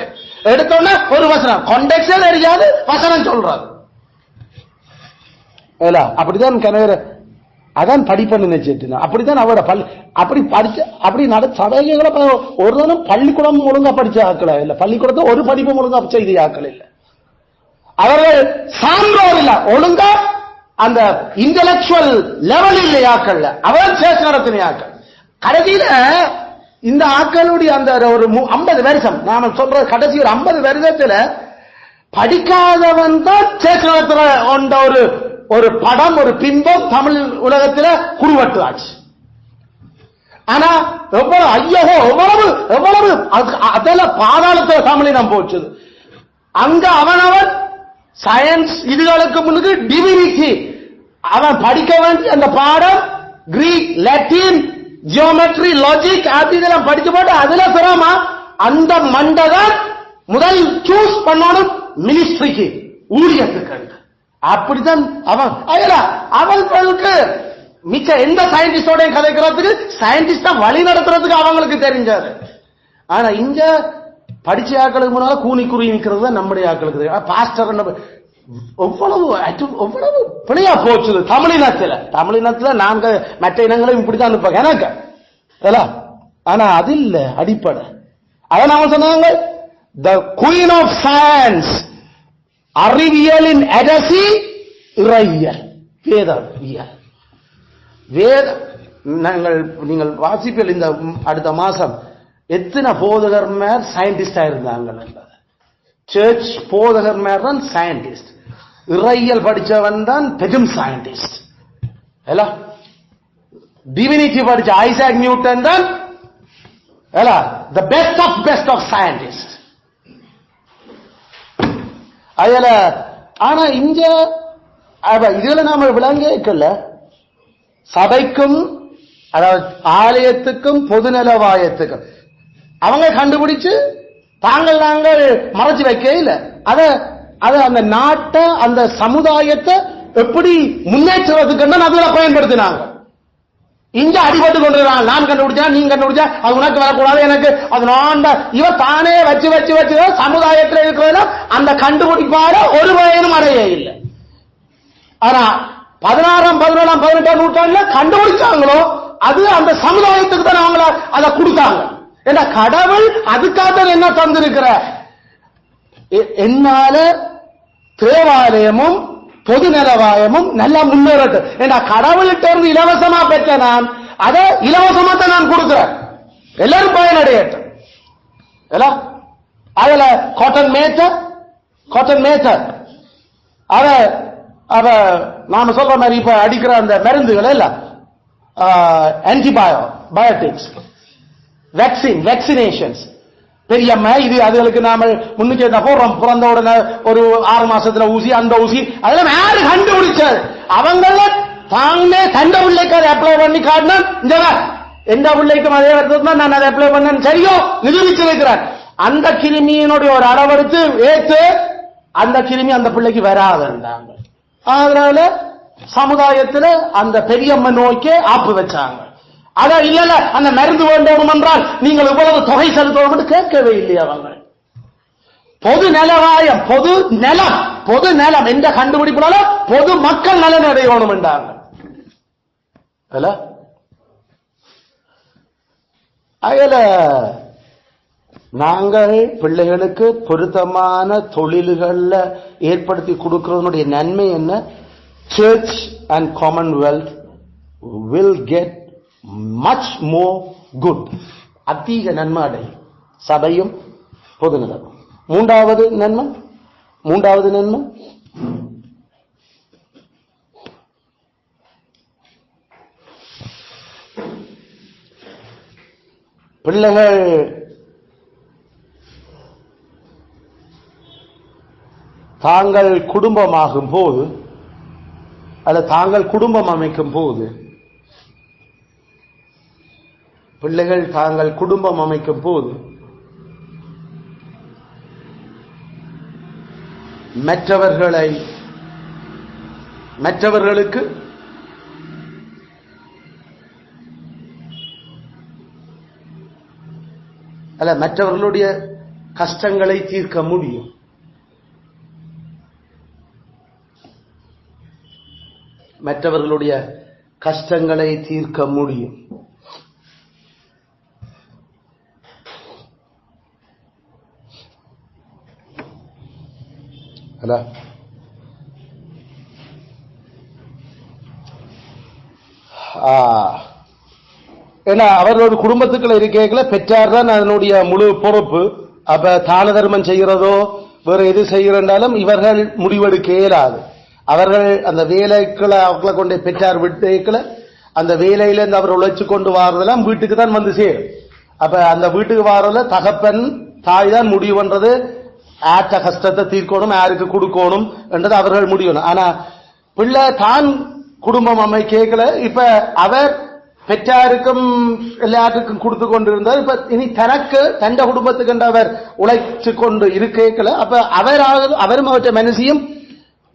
எடுத்தோன்னா ஒரு வசனம் கான்டெக்ஸ்டே தெரியாது, வசனம் சொல்றாரு. அப்படிதான் கணவர் அதான் படிப்பன்னு நினைச்சிட்டு அப்படித்தான் அவரோட பள்ளி அப்படி படிச்ச அப்படி சபைகளை ஒரு நாளும் பள்ளிக்கூடம் ஒழுங்கா படிச்ச ஆக்கள இல்ல, பள்ளிக்கூடத்தை ஒரு படிப்பும் ஒழுங்கா செய்த ஆக்கள் இல்ல. அவர்கள் சான்றோர் இல்ல, ஒழுங்கா அந்த இன்டலெக்சுவல் லெவல் இல்லை ஆக்கள், அவர் சேர்ச்ச நடத்தின ஆக்கள். கடைசியில இந்த ஆக்களுடைய அந்த ஒரு 50 வருஷம் நாம சொல்ற கடைசி ஒரு 50 வருஷத்துல படிக்காதவன் தான் சேர்ச்ச நடத்துற ஒரு படம், ஒரு பிம்பம் தமிழ் உலகத்துல குறுவட்டு ஆச்சு. ஆனா எவ்வளவு ஐயோ எவ்வளவு எவ்வளவு அதெல்லாம் பாதாளத்துல தமிழினம் போச்சு. அங்க அவனவன் சயின்ஸ் இதுகளுக்கு முன்னுக்கு டிவினிட்டி அவன் படிக்க வேண்டிய அந்த பாடம் கிரீக், லத்தீன், ஜியோமெட்ரி, லாஜிக் அது இதெல்லாம் படிச்சு போட்டு அதுல சிரமமா அந்த மண்டதான் முதல் சூஸ் பண்ணணும் மினிஸ்ட்ரிக்கு, ஊழியத்துக்கு. அப்படித்தான் அவங்களுக்கு மிச்ச எந்த சயின்டிஸ்டோட கதைக்கிறதுக்கு சயின்டிஸ்டா வழி நடத்துறதுக்கு அவங்களுக்கு தெரிஞ்சாரு. ஆனா இங்க படிச்ச ஆக்களுக்கு முன்னால கூனி குறுகி நிக்கிறது தான் நம்முடைய ஆக்களுக்கு. பாஸ்டர் எவ்வளவு எவ்வளவு பிழையா போச்சு தமிழினத்துல நாங்க மற்ற இனங்களும் இப்படித்தான் இருப்பாங்க எனக்கு. ஆனா அது இல்ல அடிப்படை. அதான் அவங்க சொன்னாங்க த குயின் ஆஃப் சயின்ஸ், அறிவியலின் அரசி இறையியல், வேதவியல். நீங்கள் வாசிப்பியல் இந்த அடுத்த மாசம் எத்தனை போதகர்மார் சயின்டிஸ்டா இருந்தாங்க. சர்ச் போதகர்மார் தான் சயின்டிஸ்ட், இறையியல் படிச்சவன் தான் பெரும் சயின்டிஸ்ட். டிவினிட்டி படிச்ச ஐசாக் நியூட்டன் தான் the best of scientists. அதுல ஆனா இங்க இதுல நாம விளங்கல சபைக்கும் அதாவது ஆலயத்துக்கும் பொதுநலவாயத்துக்கும் அவங்க கண்டுபிடிச்சு நாங்கள் மறைச்சு வைக்க இல்ல. அத அந்த நாட்டை அந்த சமுதாயத்தை எப்படி முன்னேற்றுவதற்கு அதுல பயன்படுத்தினாங்க. இங்க அடிபட்டு கொண்டிருக்காங்க. நான் கண்டுபிடிச்சா நீங்க கண்டுபிடிச்சா அது உனக்கு வரக்கூடாது, எனக்கு அது நான் இவ தானே வச்சு வச்சு வச்சு சமுதாயத்தில் இருக்கிற அந்த கண்டுபிடிப்பால ஒரு பயனும் அடைய இல்லை. ஆனா 16ஆம் 17ஆம் 18ஆம் நூற்றாண்டுல கண்டுபிடிச்சாங்களோ அது அந்த சமுதாயத்துக்கு தான் அவங்கள அதை கொடுத்தாங்க. ஏன்னா கடவுள் அதுக்காக என்ன தந்திருக்கிற என்னால தேவாலயமும் பொதுநலவாயமும் நல்லா முன்னேறட்டும். ஏன்னா கடவுள்கிட்ட இருந்து இலவசமா பெற்ற நான் அதை இலவசமா தான் நான் கொடுக்கிறேன், எல்லாரும் பயனடையட்டும். அதுல காட்டன் மேத்தர் அவ நாம சொல்ற மாதிரி இப்ப அடிக்கிற அந்த மருந்துகள் எல்லாம் ஆன்டிபயோட்டிக்ஸ், வேக்சினேஷன்ஸ், பெரியம்மா இது அதுகளுக்கு நாம முன்னுக்கு போடுறோம். பிறந்த உடனே ஒரு 6 மாசத்துல ஊசி, அந்த ஊசி அதெல்லாம் யாரு கண்டுபிடிச்சாரு? அவங்கள தாங்களே தண்ட பிள்ளைக்கு அதை அப்ளை பண்ணி காட்டினா இந்த எந்த பிள்ளைக்கும் அதே வருத்தம் நான் அதை அப்ளை பண்ணேன் சரியோ நிரூபிச்சிருக்கிறார். அந்த கிருமியினுடைய ஒரு அளவெடுத்து ஏற்று அந்த கிருமி அந்த பிள்ளைக்கு வராதுன்றாங்க. அதனால சமுதாயத்தில் அந்த பெரியம்ம நோய்க்கு ஆப்பு வச்சாங்க. அத இல்ல அந்த மருந்து வேண்டும் என்றால் நீங்கள் இவ்வளவு தொகை செலுத்தணும் என்று கேட்கவே இல்லையா? அவங்க பொது நலவாயம், பொது நலம் என்ற கண்டுபிடிப்புனால பொது மக்கள் நலன் அடையணும் என்றாங்க. அதுல நாங்கள் பிள்ளைகளுக்கு பொருத்தமான தொழில்கள்ல ஏற்படுத்தி கொடுக்கிறதுனுடைய நன்மை என்ன? Church and commonwealth will get much more good. அதிக நன்மை அடையும் சபையும் பொது நலம். மூன்றாவது நன்மை பிள்ளைகள் தாங்கள் குடும்பமாகும் போது அல்லது தாங்கள் குடும்பம் அமைக்கும் போது பிள்ளைகள் தாங்கள் குடும்பம் அமைக்கும் போது மற்றவர்களுக்கு அல்ல மற்றவர்களுடைய கஷ்டங்களை தீர்க்க முடியும். மற்றவர்களுடைய கஷ்டங்களை தீர்க்க முடியும். ஏன்னா அவர்களோட குடும்பத்துக்குள்ள இருக்கல பெற்றார் தான் அதனுடைய முழு பொறுப்பு. அப்ப தான தர்மம் செய்கிறதோ வேற எது செய்கிறாலும் இவர்கள் முடிவெடுக்க இயலாது. அவர்கள் அந்த வேலைக்குள்ள அவர்களை கொண்டு பெற்றார் விட்டுக்கல அந்த வேலையிலிருந்து அவர் உழைச்சு கொண்டு வாரதெல்லாம் வீட்டுக்கு தான் வந்து சேரும். அப்ப அந்த வீட்டுக்கு வாரதுல தகப்பன் தாய் தான் முடிவு பண்றது. ஆற்ற கஷ்டத்தை தீர்க்கணும், யாருக்கு கொடுக்கணும் என்றது அவர்கள் முடியணும். ஆனா பிள்ளை தான் குடும்பம் அமைக்கல. இப்ப அவர் பெற்றாருக்கும் எல்லாருக்கும் கொடுத்து கொண்டிருந்தார். இப்ப இனி தனக்கு தண்ட குடும்பத்துக்கு அவர் உழைச்சு கொண்டு இருக்கல. அப்ப அவரும் அவற்றை மனசியும்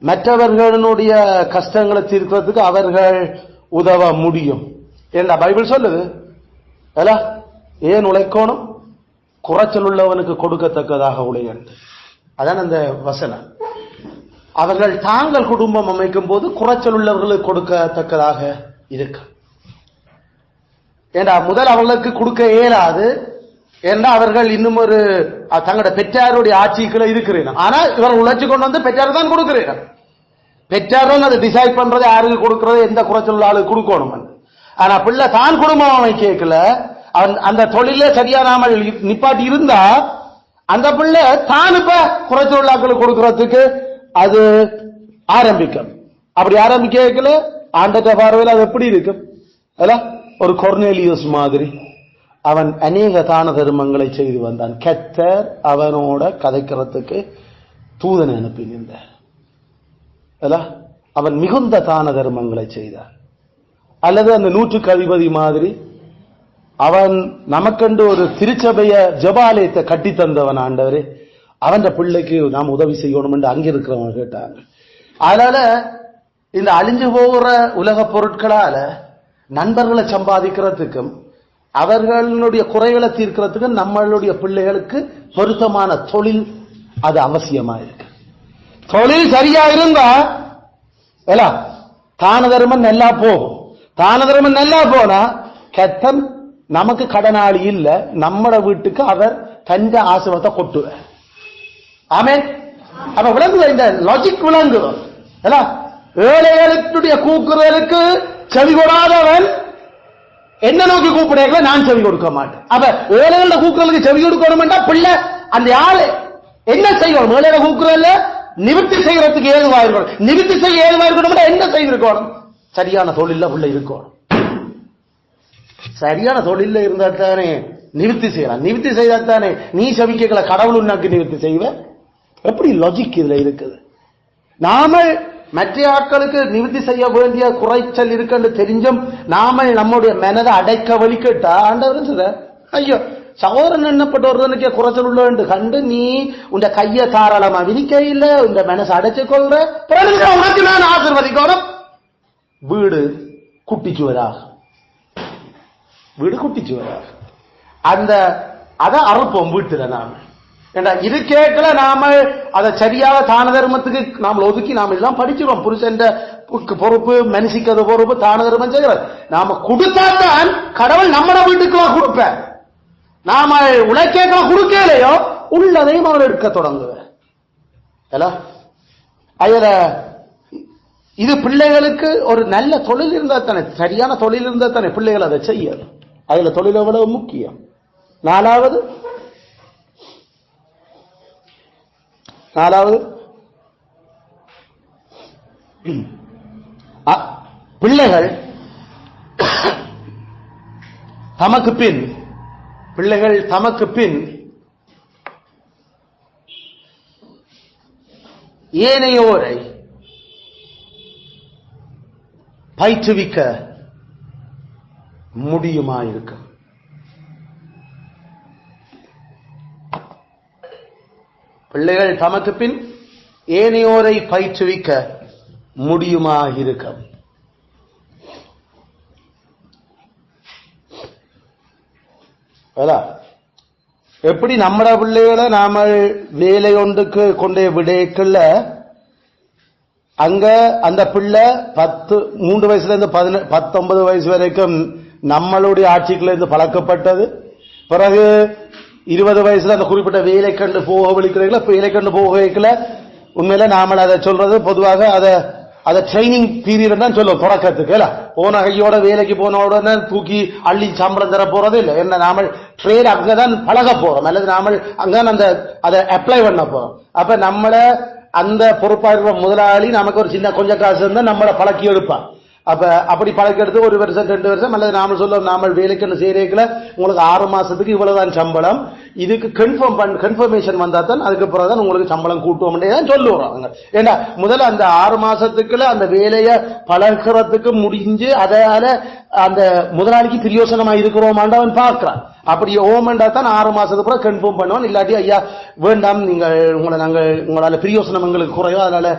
மற்றவர்களுடைய கஷ்டங்களை தீர்க்கிறதுக்கு அவர்கள் உதவ முடியும். ஏன்னா பைபிள் சொல்லுது ஏன் உழைக்கணும்? குறைச்சல் உள்ளவனுக்கு கொடுக்கத்தக்கதாக உழையன். அதான் அந்த வசனம். அவர்கள் தாங்கள் குடும்பம் அமைக்கும் போது குறைச்சல் உள்ளவர்களுக்கு கொடுக்கத்தக்கதாக இருக்கு. ஏண்டா முதல் அவர்களுக்கு கொடுக்க இயலாது. ஏன்னா அவர்கள் இன்னும் ஒரு தங்களோட பெற்றாருடைய ஆட்சிக்குள்ள இருக்கிறேன். ஆனா இவர் உழைச்சு கொண்டு வந்து பெற்றார் தான் கொடுக்கிறேன். பெற்றார் தான் அதை டிசைட் பண்றது யாருக்கு கொடுக்கறது, எந்த குறைச்சல் உள்ள ஆளுக்கு கொடுக்கணும். ஆனா பிள்ளை தான் குடும்பம் அமைக்கல அந்த தொழில சரியா நாம நிப்பாட்டி இருந்தா அந்த பிள்ளை தான் இப்ப குறைச்சல் உள்ள ஆட்களுக்கு கொடுக்கறதுக்கு அது ஆரம்பிக்கும். அப்படி ஆரம்பிக்கல ஆண்டத்த பார்வையில் அது எப்படி இருக்கும்? ஒரு கொர்னேலியஸ் மாதிரி அவன் அநேக தான தர்மங்களை செய்து வந்தான். கர்த்தர் அவனோட கதைக்கிறதுக்கு தூதனை அனுப்பினார். அவன் மிகுந்த தான தர்மங்களை செய்தான். அல்லது அந்த 100க்கு அதிபதி மாதிரி அவன் நமக்கென்று ஒரு திருச்சபைய ஜபாலயத்தை கட்டி தந்தவன். ஆண்டவரே அவன் பிள்ளைக்கு நாம் உதவி செய்யணும் என்று அங்க இருக்கிறவங்க கேட்டாங்க. அதனால இந்த அழிஞ்சு போகிற உலக பொருட்களால நண்பர்களை சம்பாதிக்கிறதுக்கும் அவர்களுடைய குறைகளை தீர்க்கிறதுக்கும் நம்மளுடைய பிள்ளைகளுக்கு பொருத்தமான தொழில் அது அவசியமா இருக்கு. தொழில் சரியா இருந்தா தான தர்மம் நல்லா போகும். தான தர்மம் நல்லா போனா கர்த்தர் நமக்கு கடனாளி இல்ல, நம்மட வீட்டுக்கு அவர் தஞ்ச ஆசிரமத்தை கொட்டுவார். ஆமென். அப்ப விளங்குது, இந்த லாஜிக் விளங்குது. ஏழைகளுடைய கூக்குறலுக்கு செவி கொடாதவன் என்ன நோக்கி கூப்பிட நான் செவி கொடுக்க மாட்டேன். அப்ப ஏழைகள கூக்குறலுக்கு செவி கொடுக்கணும். பிள்ளை அந்த ஆளு என்ன செய்யணும்? ஏழைகளை கூக்குறல நிவர்த்தி செய்யறதுக்கு ஏதுவா இருக்கணும். நிவர்த்தி செய்ய ஏதுவா இருக்கணும். என்ன செய்திருக்கணும்? சரியான தொழில உள்ள இருக்கணும். சரியான தொழில இருந்தா தானே நிவர்த்தி செய்யலாம். நிவர்த்தி செய்தாத்தானே நீ சபிக்கல கடவுள் உனக்கு நிவர்த்தி செய்வ. எப்படி லாஜிக் இதுல இருக்குது? நாம மற்ற ஆட்களுக்கு நிவர்த்தி செய்ய வேண்டிய குறைச்சல் இருக்குன்னு தெரிஞ்சும் நாம நம்முடைய மனதை அடைக்க வலிக்கட்டா ஆண்டவர் சொல்ற, ஐயோ சகோதரன் எண்ணப்பட்டவர்களுக்கே குறைச்சல் உள்ள கண்டு நீ உன் கைய தாராளமா விரிக்க இல்ல, உன் மனசை அடைச்சு கொள்ற, உனக்கு நான் ஆசீர்வதிக்கணும். வீடு குட்டிச்சுவராக, வீடு குட்டிச்சுவராக அந்த அதை அறுப்போம் வீட்டுல. நாம ஏண்டா இது கேட்கல, நாம அதை சரியாக தான தர்மத்துக்கு நாம ஒதுக்கி நாம எல்லாம் படிச்சிருவோம். புருஷன் பொறுப்பு, மனுஷிக்கிறது பொறுப்பு, தான தர்மம் செய்கிறது. நாம கொடுத்தாத்தான் கடவுள் நம்மட வீட்டுக்கு கொடுப்ப. நாம உழைக்கலாம் கொடுக்கலையோ உள்ளதையும் அவர் எடுக்க தொடங்குவேன். அதுல இது பிள்ளைகளுக்கு ஒரு நல்ல தொழில் இருந்தா தானே, சரியான தொழில் இருந்தா தானே பிள்ளைகள் அதை செய்ய. அதுல தொழிலை விட முக்கியம். நாலாவது பிள்ளைகள் தமக்கு பின் ஏனையோரை பயிற்றுவிக்க முடியுமாயிருக்க. பிள்ளைகள் தமக்கு பின் ஏனையோரை பயிற்றுவிக்க முடியுமாயிருக்க. எப்படி நம்மட பிள்ளைகளை நாம வேலை ஒன்றுக்கு கொண்டே விடைக்கல, அங்க அந்த பிள்ளை 3 வயசுல இருந்து 19 வயசு வரைக்கும் நம்மளுடைய ஆட்சிக்குள்ள இருந்து பழக்கப்பட்டது. பிறகு 20 வயசுல அந்த குறிப்பிட்ட வேலை கண்டு போக வலிக்கிறீங்களா, வேலை கண்டு போக வைக்கல. உண்மையில நாம அதை சொல்றது பொதுவாக அதை ட்ரைனிங் பீரியட் தான் சொல்லுவோம். தொடக்கத்துக்கு போன கையோட வேலைக்கு போன உடனே தூக்கி அள்ளி சம்பளம் தர போறது இல்லை. என்ன நாம ட்ரேட் அங்கதான் பழக போறோம், அல்லது நாம அங்கதான் அதை அப்ளை பண்ண போறோம். அப்ப நம்மள அந்த பொறுப்பாக முதலாளி நமக்கு ஒரு சின்ன கொஞ்சம் காசு இருந்தா நம்மளை பழக்கி எடுப்பான். அப்ப அப்படி பழக்கி எடுத்து 1 வருஷம் 2 வருஷம் அல்லது நாம சொல்ல நாம வேலைக்கு சேரேக்கல உங்களுக்கு 6 மாசத்துக்கு இவ்வளவுதான் சம்பளம், இதுக்கு கன்ஃபர்மேஷன் வந்தா தான் அதுக்கு பிறகுதான் உங்களுக்கு சம்பளம் கூட்டுவோம் தான் சொல்லுவாங்க. ஏன்னா முதல்ல அந்த 6 மாசத்துக்குள்ள அந்த வேலையை பழகிறதுக்கு முடிஞ்சு அதால அந்த முதலாளிக்கு பிரயோசனமா இருக்கிறோமாண்டவன் பார்க்கிறான். அப்படி ஓமண்டா தான் 6 மாசத்துக்கு பிறகு கன்ஃபார்ம் பண்ணுவான். இல்லாட்டி ஐயா வேண்டாம், உங்களால பிரயோசனம் எங்களுக்கு குறையோ, அதனால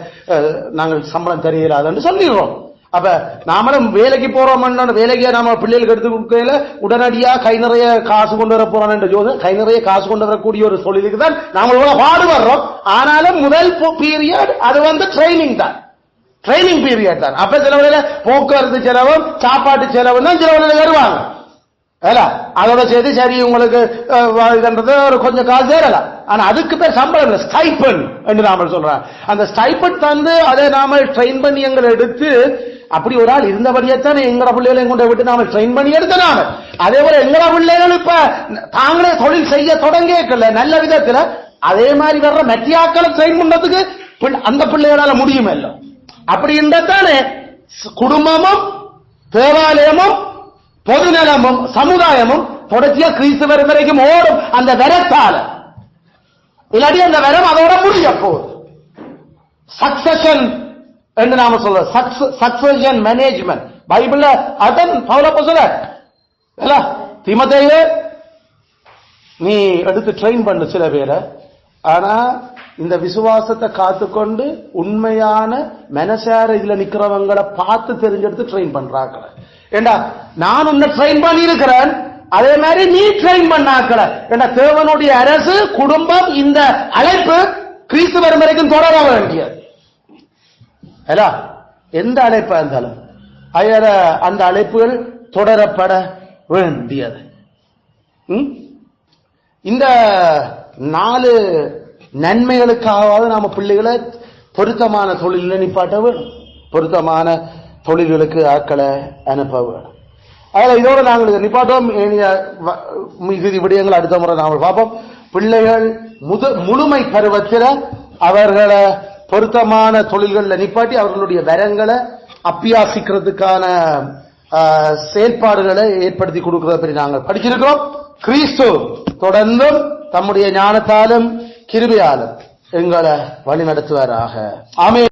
நாங்கள் சம்பளம் தெரியலாதுன்னு சொல்லிடுறோம். அப்ப நாமளும் வேலைக்கு போறோம், வேலைக்கு நாம பிள்ளைகளுக்கு எடுத்து கொடுக்கல உடனடியா கை நிறைய காசு கொண்டு வர போறோம் என்ற ஜோதிடம். கை நிறைய காசு கொண்டு வரக்கூடிய ஒரு தொழிலுக்கு தான் நாம பாடுபடுறோம். ஆனாலும் முதல் பீரியட் அது ட்ரைனிங் தான், ட்ரைனிங் பீரியட் தான். அப்ப சில வழியில போக்குவரத்து செலவும் சாப்பாட்டு செலவு தான் சில வழியில வருவாங்க. அதோட சேர்த்து சரி உங்களுக்கு ஒரு கொஞ்சம் காசு சேரலாம். ஆனா அதுக்கு பேர் சம்பளம் இல்லை, ஸ்டைபன் என்று நாம சொல்றோம். அந்த ஸ்டைபன் தந்து அதை நாம ட்ரெயின் பண்ணி எங்களை எடுத்து, அப்படி ஒரு ஆள் இருந்தபடியத்தானே எங்கட பிள்ளைகளை கொண்டு விட்டு நாம ட்ரெயின் பண்ணி எடுத்த நாம. அதே போல எங்கட பிள்ளைகள் இப்ப தாங்களே தொழில் செய்ய தொடங்கிக்கல நல்ல விதத்துல. அதே மாதிரி வர்ற மெட்டியாக்களை ட்ரெயின் பண்றதுக்கு அந்த பிள்ளைகளால முடியும் இல்லை. அப்படி இருந்தானே குடும்பமும் தேவாலயமும் பொதுநலமும் சமுதாயமும் தொடர்ச்சியா கிறிஸ்து வரும் வரைக்கும் ஓடும். அந்த வரத்தால இல்லாட்டி அந்த வரம் அதோட முடிய போகுது. சக்சஷன் என்று நாம சொல்ற சக்சஷன் மேனேஜ்மெண்ட் பைபிள்ல அதான் பவுல் சொல்ல, தீமோத்தேயுவே நீ எடுத்து ட்ரெயின் பண்ணு சில பேரை, ஆனா இந்த விசுவாசத்தை காத்துக்கொண்டு உண்மையான மனசார இதுல நிக்கிறவங்களை பார்த்து தெரிஞ்செடுத்து ட்ரெயின் பண்றாங்க. ஏண்டா நான் உன்னை ட்ரெயின் பண்ணி இருக்கிறேன், அதே மாதிரி நீ ட்ரெயின் பண்ணாக்கல. ஏண்டா தேவனுடைய அரசு குடும்பம் இந்த அழைப்பு கிறிஸ்து வரும் வரைக்கும் தொடர வேண்டியது. எந்த அழைப்பா இருந்தாலும் அந்த அழைப்புகள் தொடரப்பட வேண்டியது. இந்த 4 நன்மைகளுக்காகவாவது நாம பிள்ளைகளை பொருத்தமான தொழில நிப்பாட்ட வேணும், பொருத்தமான தொழில்களுக்கு ஆட்களை அனுப்ப வேணும். அதில் இதோட நாங்கள் நிப்பாட்டோம். மிகுதி விடயங்கள் அடுத்த முறை நாங்கள் பார்ப்போம். பிள்ளைகள் முழுமை பருவத்தில் அவர்களை பொருத்தமான தொழில்களில் நிப்பாட்டி அவர்களுடைய வரங்களை அப்பியாசிக்கிறதுக்கான செயல்பாடுகளை ஏற்படுத்தி கொடுக்கிறத பற்றி நாங்கள் படிச்சிருக்கிறோம். கிறிஸ்து தொடர்ந்தும் தம்முடைய ஞானத்தாலும் கிருபையாலும் எங்களை வழி நடத்துவாராக. ஆமென்.